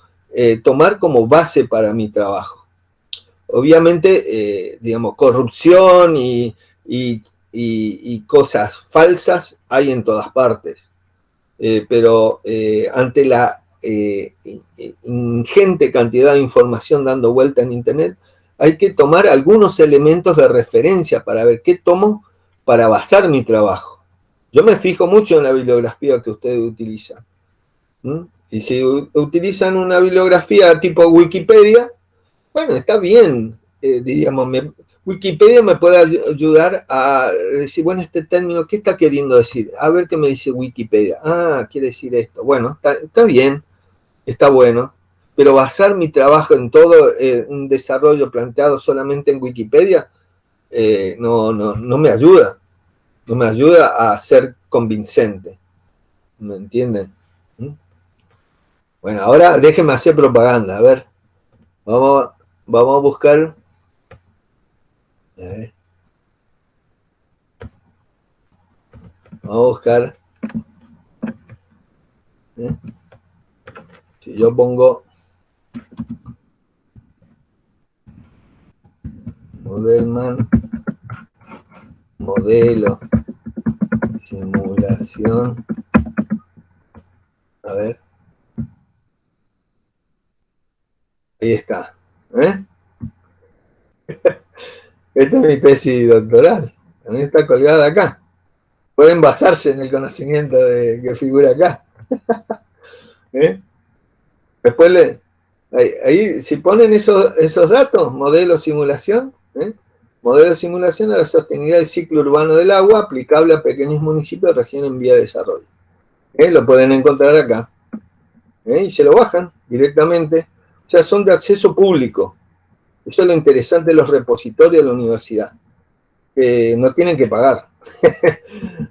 tomar como base para mi trabajo. Obviamente, digamos, corrupción y cosas falsas hay en todas partes, pero ante la ingente cantidad de información dando vuelta en Internet, hay que tomar algunos elementos de referencia para ver qué tomo para basar mi trabajo. Yo me fijo mucho en la bibliografía que ustedes utilizan. Y si utilizan una bibliografía tipo Wikipedia, bueno, está bien, diríamos, Wikipedia me puede ayudar a decir, bueno, este término, ¿qué está queriendo decir? A ver qué me dice Wikipedia. Ah, quiere decir esto. Bueno, está bien, está bueno, pero basar mi trabajo en todo un desarrollo planteado solamente en Wikipedia no me ayuda. No me ayuda a ser convincente. ¿Me entienden? Bueno, ahora déjenme hacer propaganda. A ver, vamos a buscar. A ver. Vamos a buscar. Si yo pongo Modelman, modelo, simulación. A ver. Ahí está. Esta es mi tesis doctoral. También está colgada acá. Pueden basarse en el conocimiento que figura acá. Después, ahí, si ponen esos datos, modelo simulación, modelo de simulación de la sostenibilidad del ciclo urbano del agua aplicable a pequeños municipios de región en vía de desarrollo. Lo pueden encontrar acá. Y se lo bajan directamente. O sea, son de acceso público. Eso es lo interesante de los repositorios de la universidad. No tienen que pagar.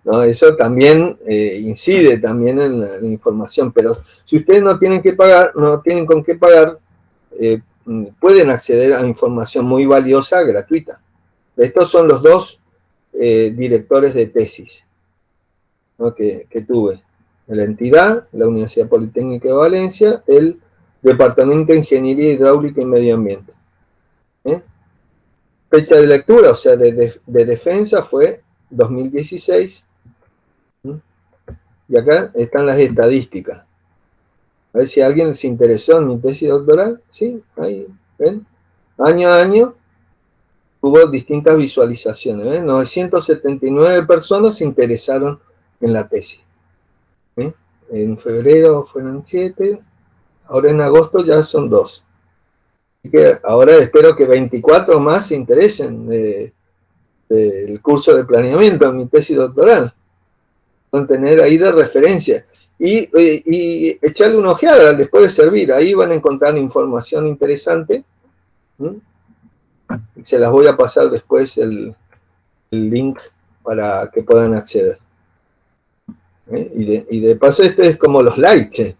No, eso también incide también en la información. Pero si ustedes no tienen que pagar, no tienen con qué pagar, pueden acceder a información muy valiosa, gratuita. Estos son los dos directores de tesis, ¿no? que tuve. La entidad, la Universidad Politécnica de Valencia, el Departamento de Ingeniería Hidráulica y Medio Ambiente. Fecha de lectura, o sea, de defensa fue 2016. Y acá están las estadísticas. A ver si a alguien les interesó en mi tesis doctoral. Sí, ahí, ¿ven? Año a año hubo distintas visualizaciones. ¿Ven? 979 personas se interesaron en la tesis. En febrero fueron 7, ahora en agosto ya son 2. Así que ahora espero que 24 más se interesen del curso de planeamiento en mi tesis doctoral. Van a tener ahí de referencia. Y echarle una ojeada, les puede servir. Ahí van a encontrar información interesante. Se las voy a pasar después el link para que puedan acceder. Y de paso, este es como los likes.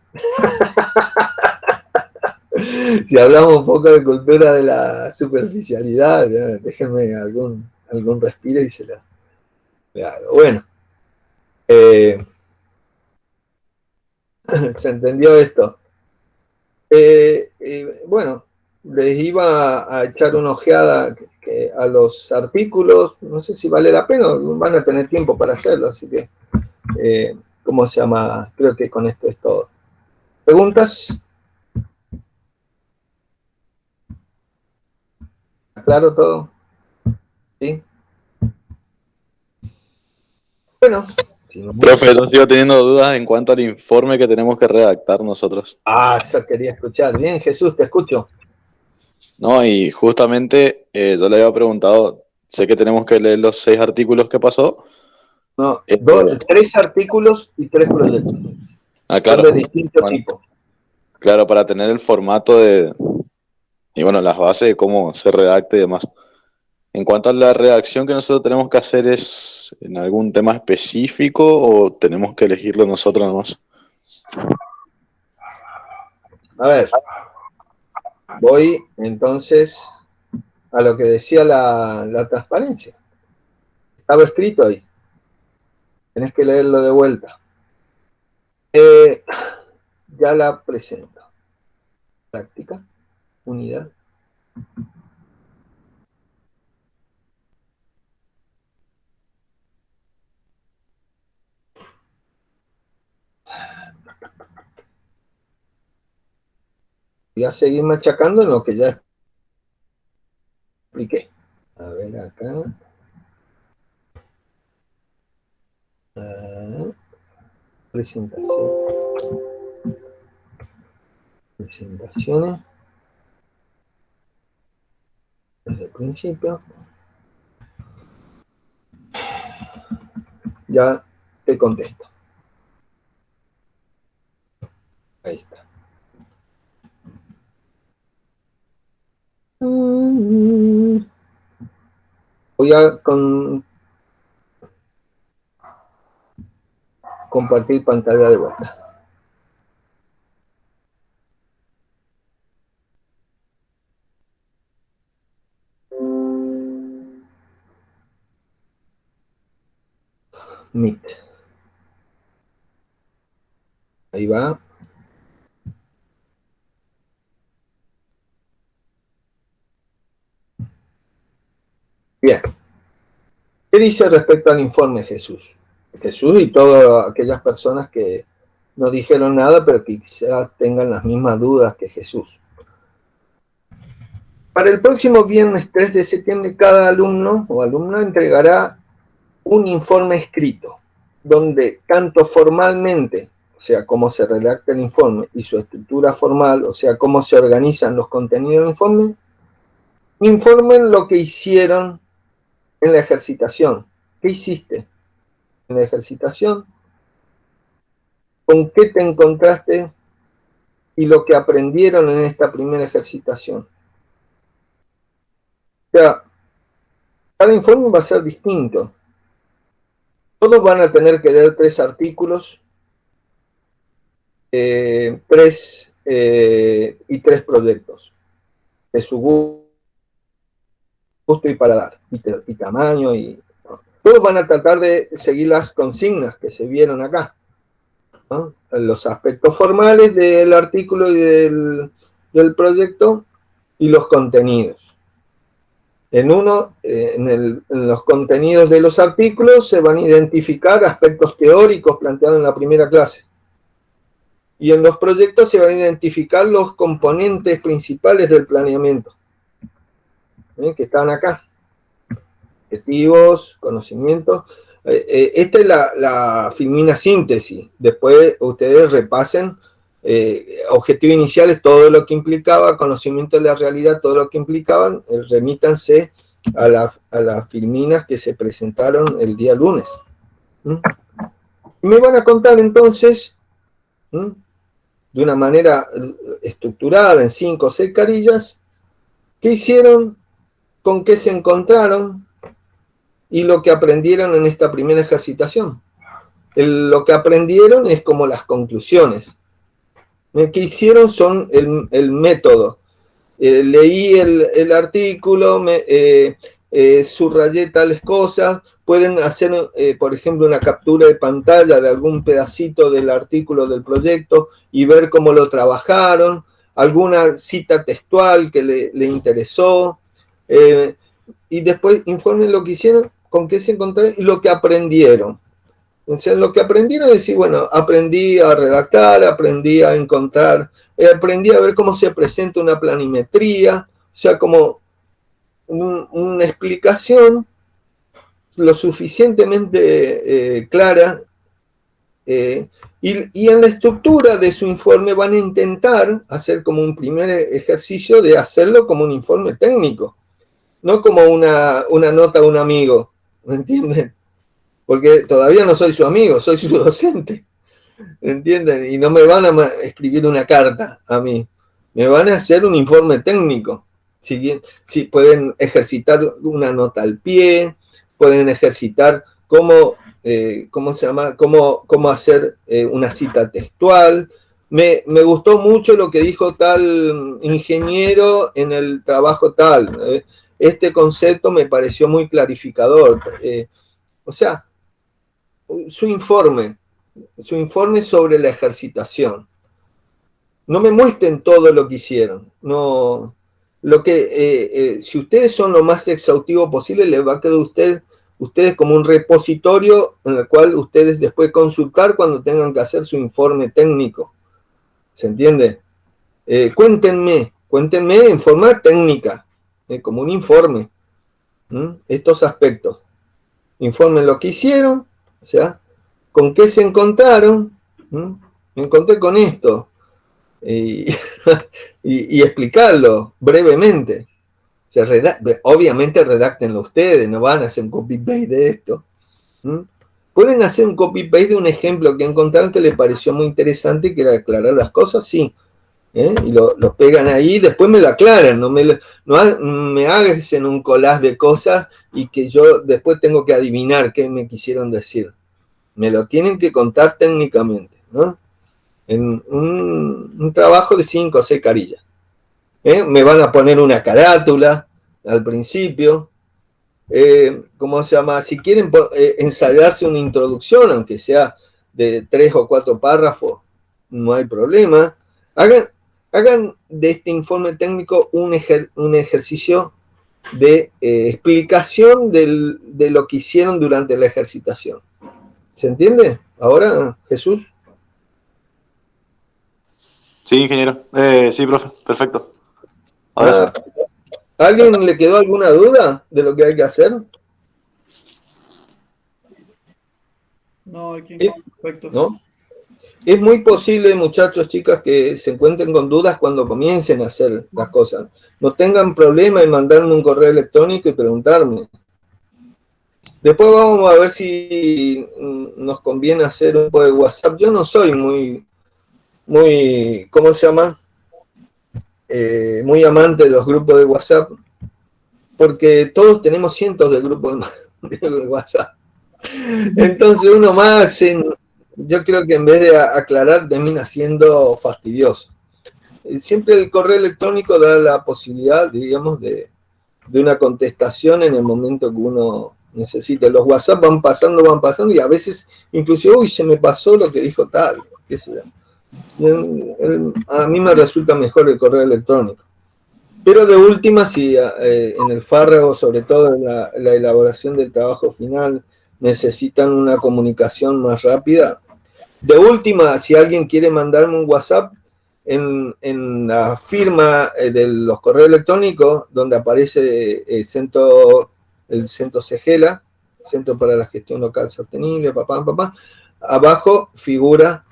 Si hablamos un poco de cultura de la superficialidad, déjenme algún respiro y se le hago. Bueno, se entendió esto. Bueno, les iba a echar una ojeada a los artículos, no sé si vale la pena, van a tener tiempo para hacerlo, así que, ¿cómo se llama? Creo que con esto es todo. ¿Preguntas? ¿Claro todo? ¿Sí? Bueno. Profe, yo sigo teniendo dudas en cuanto al informe que tenemos que redactar nosotros. Eso quería escuchar. Bien, Jesús, te escucho. No, y justamente yo le había preguntado, sé que tenemos que leer los 6 artículos que pasó. No, 3 artículos y 3 proyectos. Claro. Son de distinto Bueno, tipo. claro, para tener el formato y bueno, las bases de cómo se redacta y demás. En cuanto a la redacción que nosotros tenemos que hacer, ¿es en algún tema específico o tenemos que elegirlo nosotros nomás? A ver, voy entonces a lo que decía la transparencia. Estaba escrito ahí. Tenés que leerlo de vuelta. Ya la presento. Práctica, unidad. Voy a seguir machacando en lo que ya expliqué. A ver acá. Presentación. Presentaciones. Desde el principio. Ya te contesto. Ahí está. Voy a compartir pantalla de vuelta. Meet. Ahí va. Bien. ¿Qué dice respecto al informe Jesús? Jesús y todas aquellas personas que no dijeron nada, pero que quizás tengan las mismas dudas que Jesús. Para el próximo viernes 3 de septiembre, cada alumno o alumna entregará un informe escrito, donde tanto formalmente, o sea, cómo se redacta el informe, y su estructura formal, o sea, cómo se organizan los contenidos del informe, informen lo que hicieron en la ejercitación. ¿Qué hiciste en la ejercitación? ¿Con qué te encontraste? Y lo que aprendieron en esta primera ejercitación. O sea, cada informe va a ser distinto. Todos van a tener que leer 3 artículos, 3 proyectos de su gusto y paladar, y tamaño, todos van a tratar de seguir las consignas que se vieron acá, ¿no? Los aspectos formales del artículo y del proyecto y los contenidos. En los contenidos de los artículos se van a identificar aspectos teóricos planteados en la primera clase. Y en los proyectos se van a identificar los componentes principales del planeamiento, que están acá. Objetivos, conocimientos. Esta es la filmina síntesis. Después ustedes repasen. Objetivo inicial es todo lo que implicaba, conocimiento de la realidad, todo lo que implicaban. Remítanse a las filminas que se presentaron el día lunes. Y me van a contar entonces, de una manera estructurada en 5 o 6 carillas, qué hicieron, con qué se encontraron y lo que aprendieron en esta primera ejercitación. Lo que aprendieron es como las conclusiones. Lo que hicieron son el método. Leí el artículo, subrayé tales cosas, pueden hacer, por ejemplo, una captura de pantalla de algún pedacito del artículo del proyecto y ver cómo lo trabajaron, alguna cita textual que le interesó, y después informen lo que hicieron, con qué se encontraron y lo que aprendieron. O sea, lo que aprendieron es decir, bueno, aprendí a redactar, aprendí a encontrar, aprendí a ver cómo se presenta una planimetría, o sea, como una explicación lo suficientemente clara, y en la estructura de su informe van a intentar hacer como un primer ejercicio de hacerlo como un informe técnico, no como una nota a un amigo, ¿me entienden? Porque todavía no soy su amigo, soy su docente, ¿entienden? Y no me van a escribir una carta a mí, me van a hacer un informe técnico. Si pueden ejercitar una nota al pie, pueden ejercitar cómo hacer una cita textual. Me gustó mucho lo que dijo tal ingeniero en el trabajo tal. Este concepto me pareció muy clarificador. O sea, su informe sobre la ejercitación. No me muestren todo lo que hicieron. No, si ustedes son lo más exhaustivo posible, les va a quedar ustedes como un repositorio en el cual ustedes después consultar cuando tengan que hacer su informe técnico. ¿Se entiende? Cuéntenme en forma técnica, como un informe, estos aspectos. Informen lo que hicieron, o sea, con qué se encontraron. Me encontré con esto. Y explicarlo brevemente. Obviamente redactenlo ustedes, no van a hacer un copy-paste de esto. ¿Pueden hacer un copy-paste de un ejemplo que encontraron que les pareció muy interesante, que era aclarar las cosas? Sí. Y lo pegan ahí, después me lo aclaran, no me hagan un collage de cosas y que yo después tengo que adivinar qué me quisieron decir. Me lo tienen que contar técnicamente, ¿no? En un trabajo de 5 o 6 carillas. Me van a poner una carátula al principio. ¿Cómo se llama? Si quieren ensayarse una introducción, aunque sea de 3 o 4 párrafos, no hay problema. Hagan de este informe técnico un ejercicio de explicación de lo que hicieron durante la ejercitación. ¿Se entiende? Ahora, Jesús. Sí, ingeniero. Sí, profe, perfecto. Ahora sí. ¿A alguien le quedó alguna duda de lo que hay que hacer? No, aquí perfecto. ¿No? Es muy posible, muchachos, chicas, que se encuentren con dudas cuando comiencen a hacer las cosas. No tengan problema en mandarme un correo electrónico y preguntarme. Después vamos a ver si nos conviene hacer un poco de WhatsApp. Yo no soy muy, ¿cómo se llama? Muy amante de los grupos de WhatsApp, porque todos tenemos cientos de grupos de WhatsApp. Entonces uno más, yo creo que en vez de aclarar, termina siendo fastidioso. Siempre el correo electrónico da la posibilidad, digamos, de una contestación en el momento que uno necesite. Los WhatsApp van pasando y a veces incluso, uy, se me pasó lo que dijo tal, qué sé yo. A mí me resulta mejor el correo electrónico. Pero de última, si en el fárrago, sobre todo en la elaboración del trabajo final, necesitan una comunicación más rápida, de última, si alguien quiere mandarme un WhatsApp, en la firma de los correos electrónicos, donde aparece el centro CEGELA, Centro para la Gestión Local Sostenible, abajo figura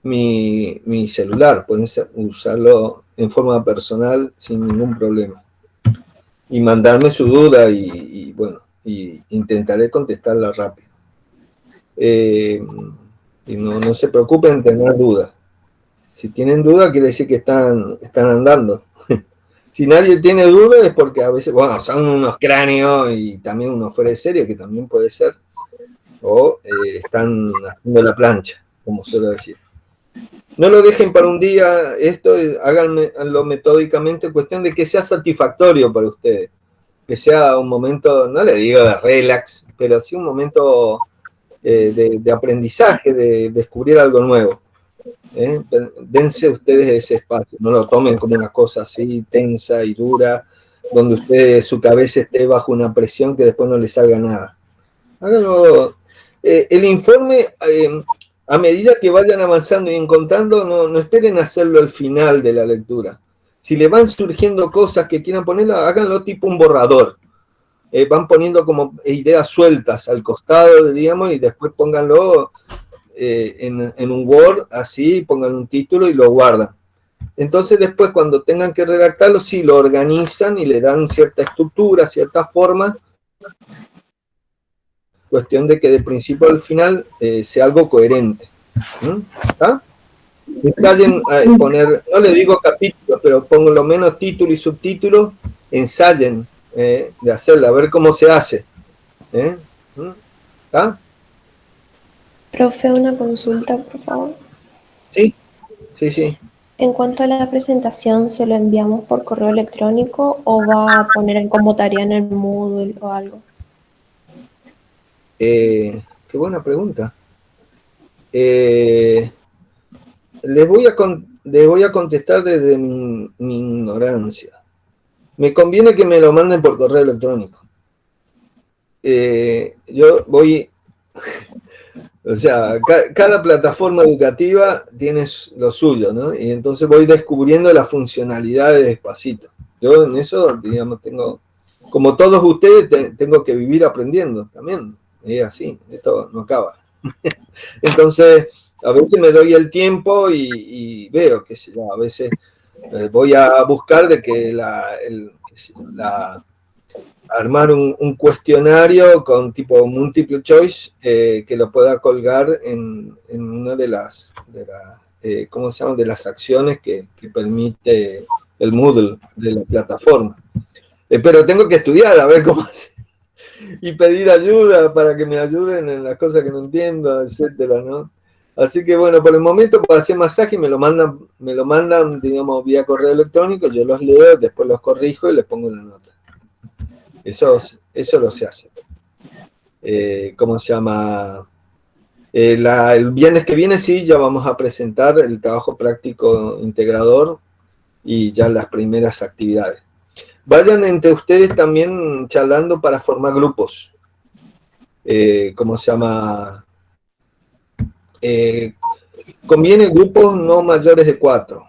mi celular, pueden usarlo en forma personal sin ningún problema. Y mandarme su duda y intentaré contestarla rápido. Y no se preocupen en tener dudas. Si tienen duda, quiere decir que están andando. Si nadie tiene duda es porque a veces, son unos cráneos y también unos fuera de serie, que también puede ser, o están haciendo la plancha, como suelo decir. No lo dejen para un día, háganlo metódicamente, en cuestión de que sea satisfactorio para ustedes. que sea un momento, no le digo de relax, pero sí un momento de aprendizaje, de descubrir algo nuevo. Dense ustedes ese espacio, no lo tomen como una cosa así tensa y dura, donde su cabeza esté bajo una presión que después no le salga nada. Háganlo. El informe, a medida que vayan avanzando y encontrando, no esperen hacerlo al final de la lectura. Si le van surgiendo cosas que quieran ponerlo, háganlo tipo un borrador. Van poniendo como ideas sueltas al costado, digamos, y después pónganlo en un Word, así, pongan un título y lo guardan. Entonces después cuando tengan que redactarlo, sí lo organizan y le dan cierta estructura, cierta forma. Cuestión de que de principio al final sea algo coherente. ¿Está? Ensayen a poner, no le digo capítulos, pero pongo lo menos título y subtítulo, ensayen de hacerla, a ver cómo se hace. ¿Está? Profe, una consulta, por favor. Sí, sí, sí. En cuanto a la presentación, ¿se lo enviamos por correo electrónico o va a poner como tarea en el Moodle o algo? Qué buena pregunta. Les voy a contestar desde mi ignorancia. Me conviene que me lo manden por correo electrónico. Yo voy... O sea, cada plataforma educativa tiene lo suyo, ¿no? Y entonces voy descubriendo las funcionalidades despacito. Yo en eso, digamos, tengo... Como todos ustedes, tengo que vivir aprendiendo también. Es así, esto no acaba. Entonces, a veces me doy el tiempo y veo que a veces voy a buscar de que armar un cuestionario con tipo multiple choice que lo pueda colgar en una de las ¿cómo se llama? De las acciones que permite el Moodle de la plataforma. Pero tengo que estudiar a ver cómo hace. Y pedir ayuda para que me ayuden en las cosas que no entiendo, etcétera, ¿no? Así que bueno, por el momento para hacer masaje me lo mandan, digamos, vía correo electrónico, yo los leo, después los corrijo y les pongo una nota. Eso lo se hace. ¿Cómo se llama? El viernes que viene sí, ya vamos a presentar el trabajo práctico integrador y ya las primeras actividades. Vayan entre ustedes también charlando para formar grupos. ¿Cómo se llama? Conviene grupos no mayores de 4.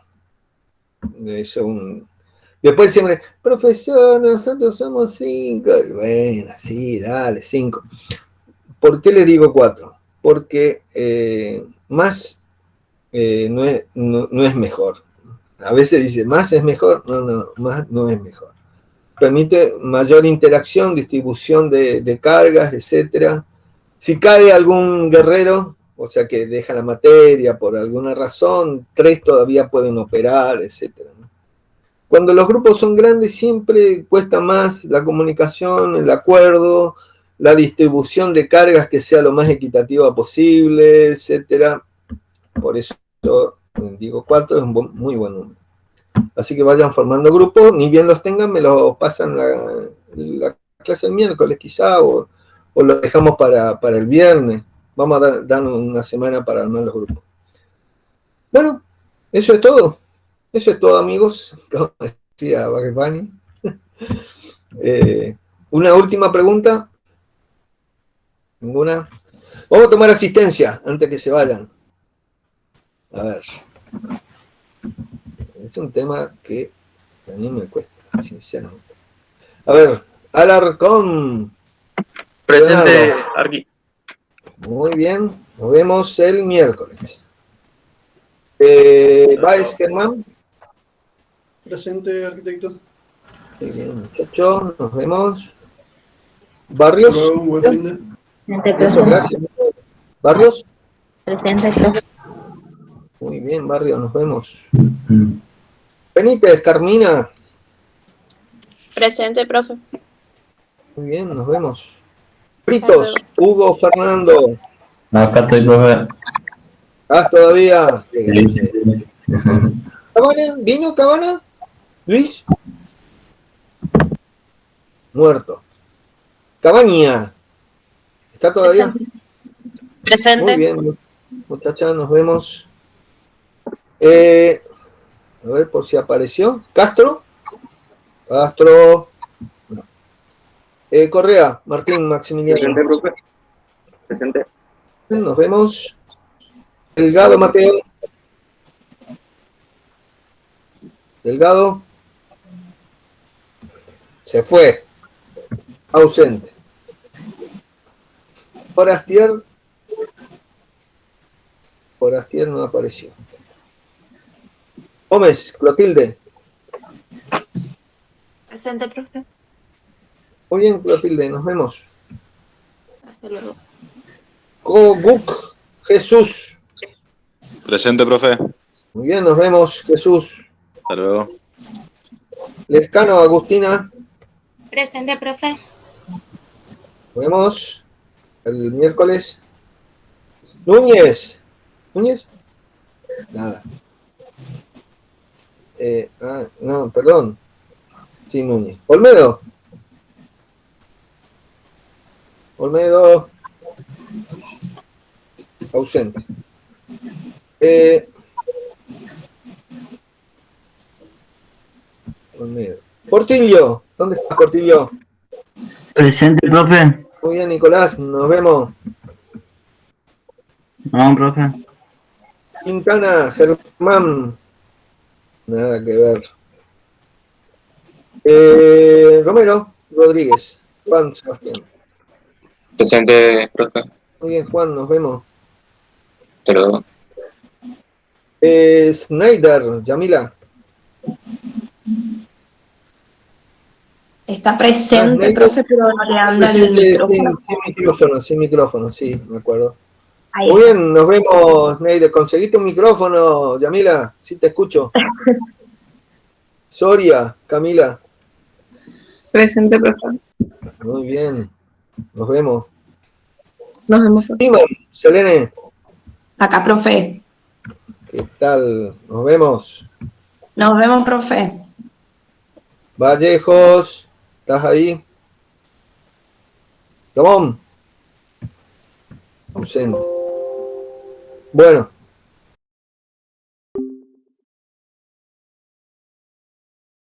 Después siempre, profesor, nosotros somos 5. Bueno, sí, dale, 5. ¿Por qué le digo 4? Porque más no es mejor. A veces dice, más es mejor. No, más no es mejor. Permite mayor interacción, distribución de cargas, etc. Si cae algún guerrero, o sea que deja la materia por alguna razón, 3 todavía pueden operar, etc. Cuando los grupos son grandes siempre cuesta más la comunicación, el acuerdo, la distribución de cargas que sea lo más equitativa posible, etc. Por eso digo 4 es un muy buen número. Así que vayan formando grupos, ni bien los tengan, me los pasan la clase el miércoles quizá, o lo dejamos para el viernes. Vamos a dar una semana para armar los grupos. Bueno, eso es todo. Eso es todo, amigos. Como decía Bagvani. Una última pregunta. ¿Ninguna? Vamos a tomar asistencia antes que se vayan. A ver. Es un tema que a mí me cuesta, sinceramente. A ver, Alarcón. Presente, Arqui. Muy bien, nos vemos el miércoles. Baez Germán. Presente, arquitecto. Muy bien, muchachos, nos vemos. Barrios. Luego, un buen fin de. Presente, Eso, profe. gracias. Barrios. Presente, profe. Muy bien, Barrio, nos vemos. Benítez, Carmina. Presente, profe. Muy bien, nos vemos. Fritos, Hugo, Fernando. Acá estoy, profe. ¿Estás todavía? Sí, sí, sí. ¿Cabana? ¿Vino Cabana? ¿Luis? Muerto. Cabaña. ¿Está todavía? Presente. Muy bien, muchachas, nos vemos. A ver por si apareció. ¿Castro? Castro. No. Correa, Martín, Maximiliano. Presente, profe. Presente. Nos vemos. Delgado, Mateo. Delgado. Se fue. Ausente. Forastier. Forastier no apareció. Gómez, Clotilde. Presente, profe. Muy bien, Clotilde, nos vemos. Hasta luego. Koguk, Jesús. Presente, profe. Muy bien, nos vemos, Jesús. Hasta luego. Lescano, Agustina. Presente, profe. Nos vemos el miércoles. Núñez. ¿Núñez? Nada. No, perdón. Sí, Núñez. Olmedo. Olmedo. Ausente. Olmedo. Portillo. ¿Dónde está Portillo? Presente, profe. Muy bien, Nicolás. Nos vemos. No, profe. Quintana, Germán. Nada que ver. Romero, Rodríguez. Juan Sebastián. Presente, profe. Muy bien, Juan, nos vemos. Hasta luego. Snyder, Yamila. Está presente, Snyder. profe, pero no le anda el Presente, micrófono. sin micrófono, sí, me acuerdo. Ahí Muy está. bien, nos vemos, Snyder. ¿Conseguiste un micrófono, Yamila? Sí, te escucho. Soria, Camila. Presente, profe. Muy bien, nos vemos. Nos vemos. Simon, Selene, Acá, profe. ¿qué tal? Nos vemos. Nos vemos, profe. Vallejos, ¿estás ahí? Ramón. Ausente. Bueno,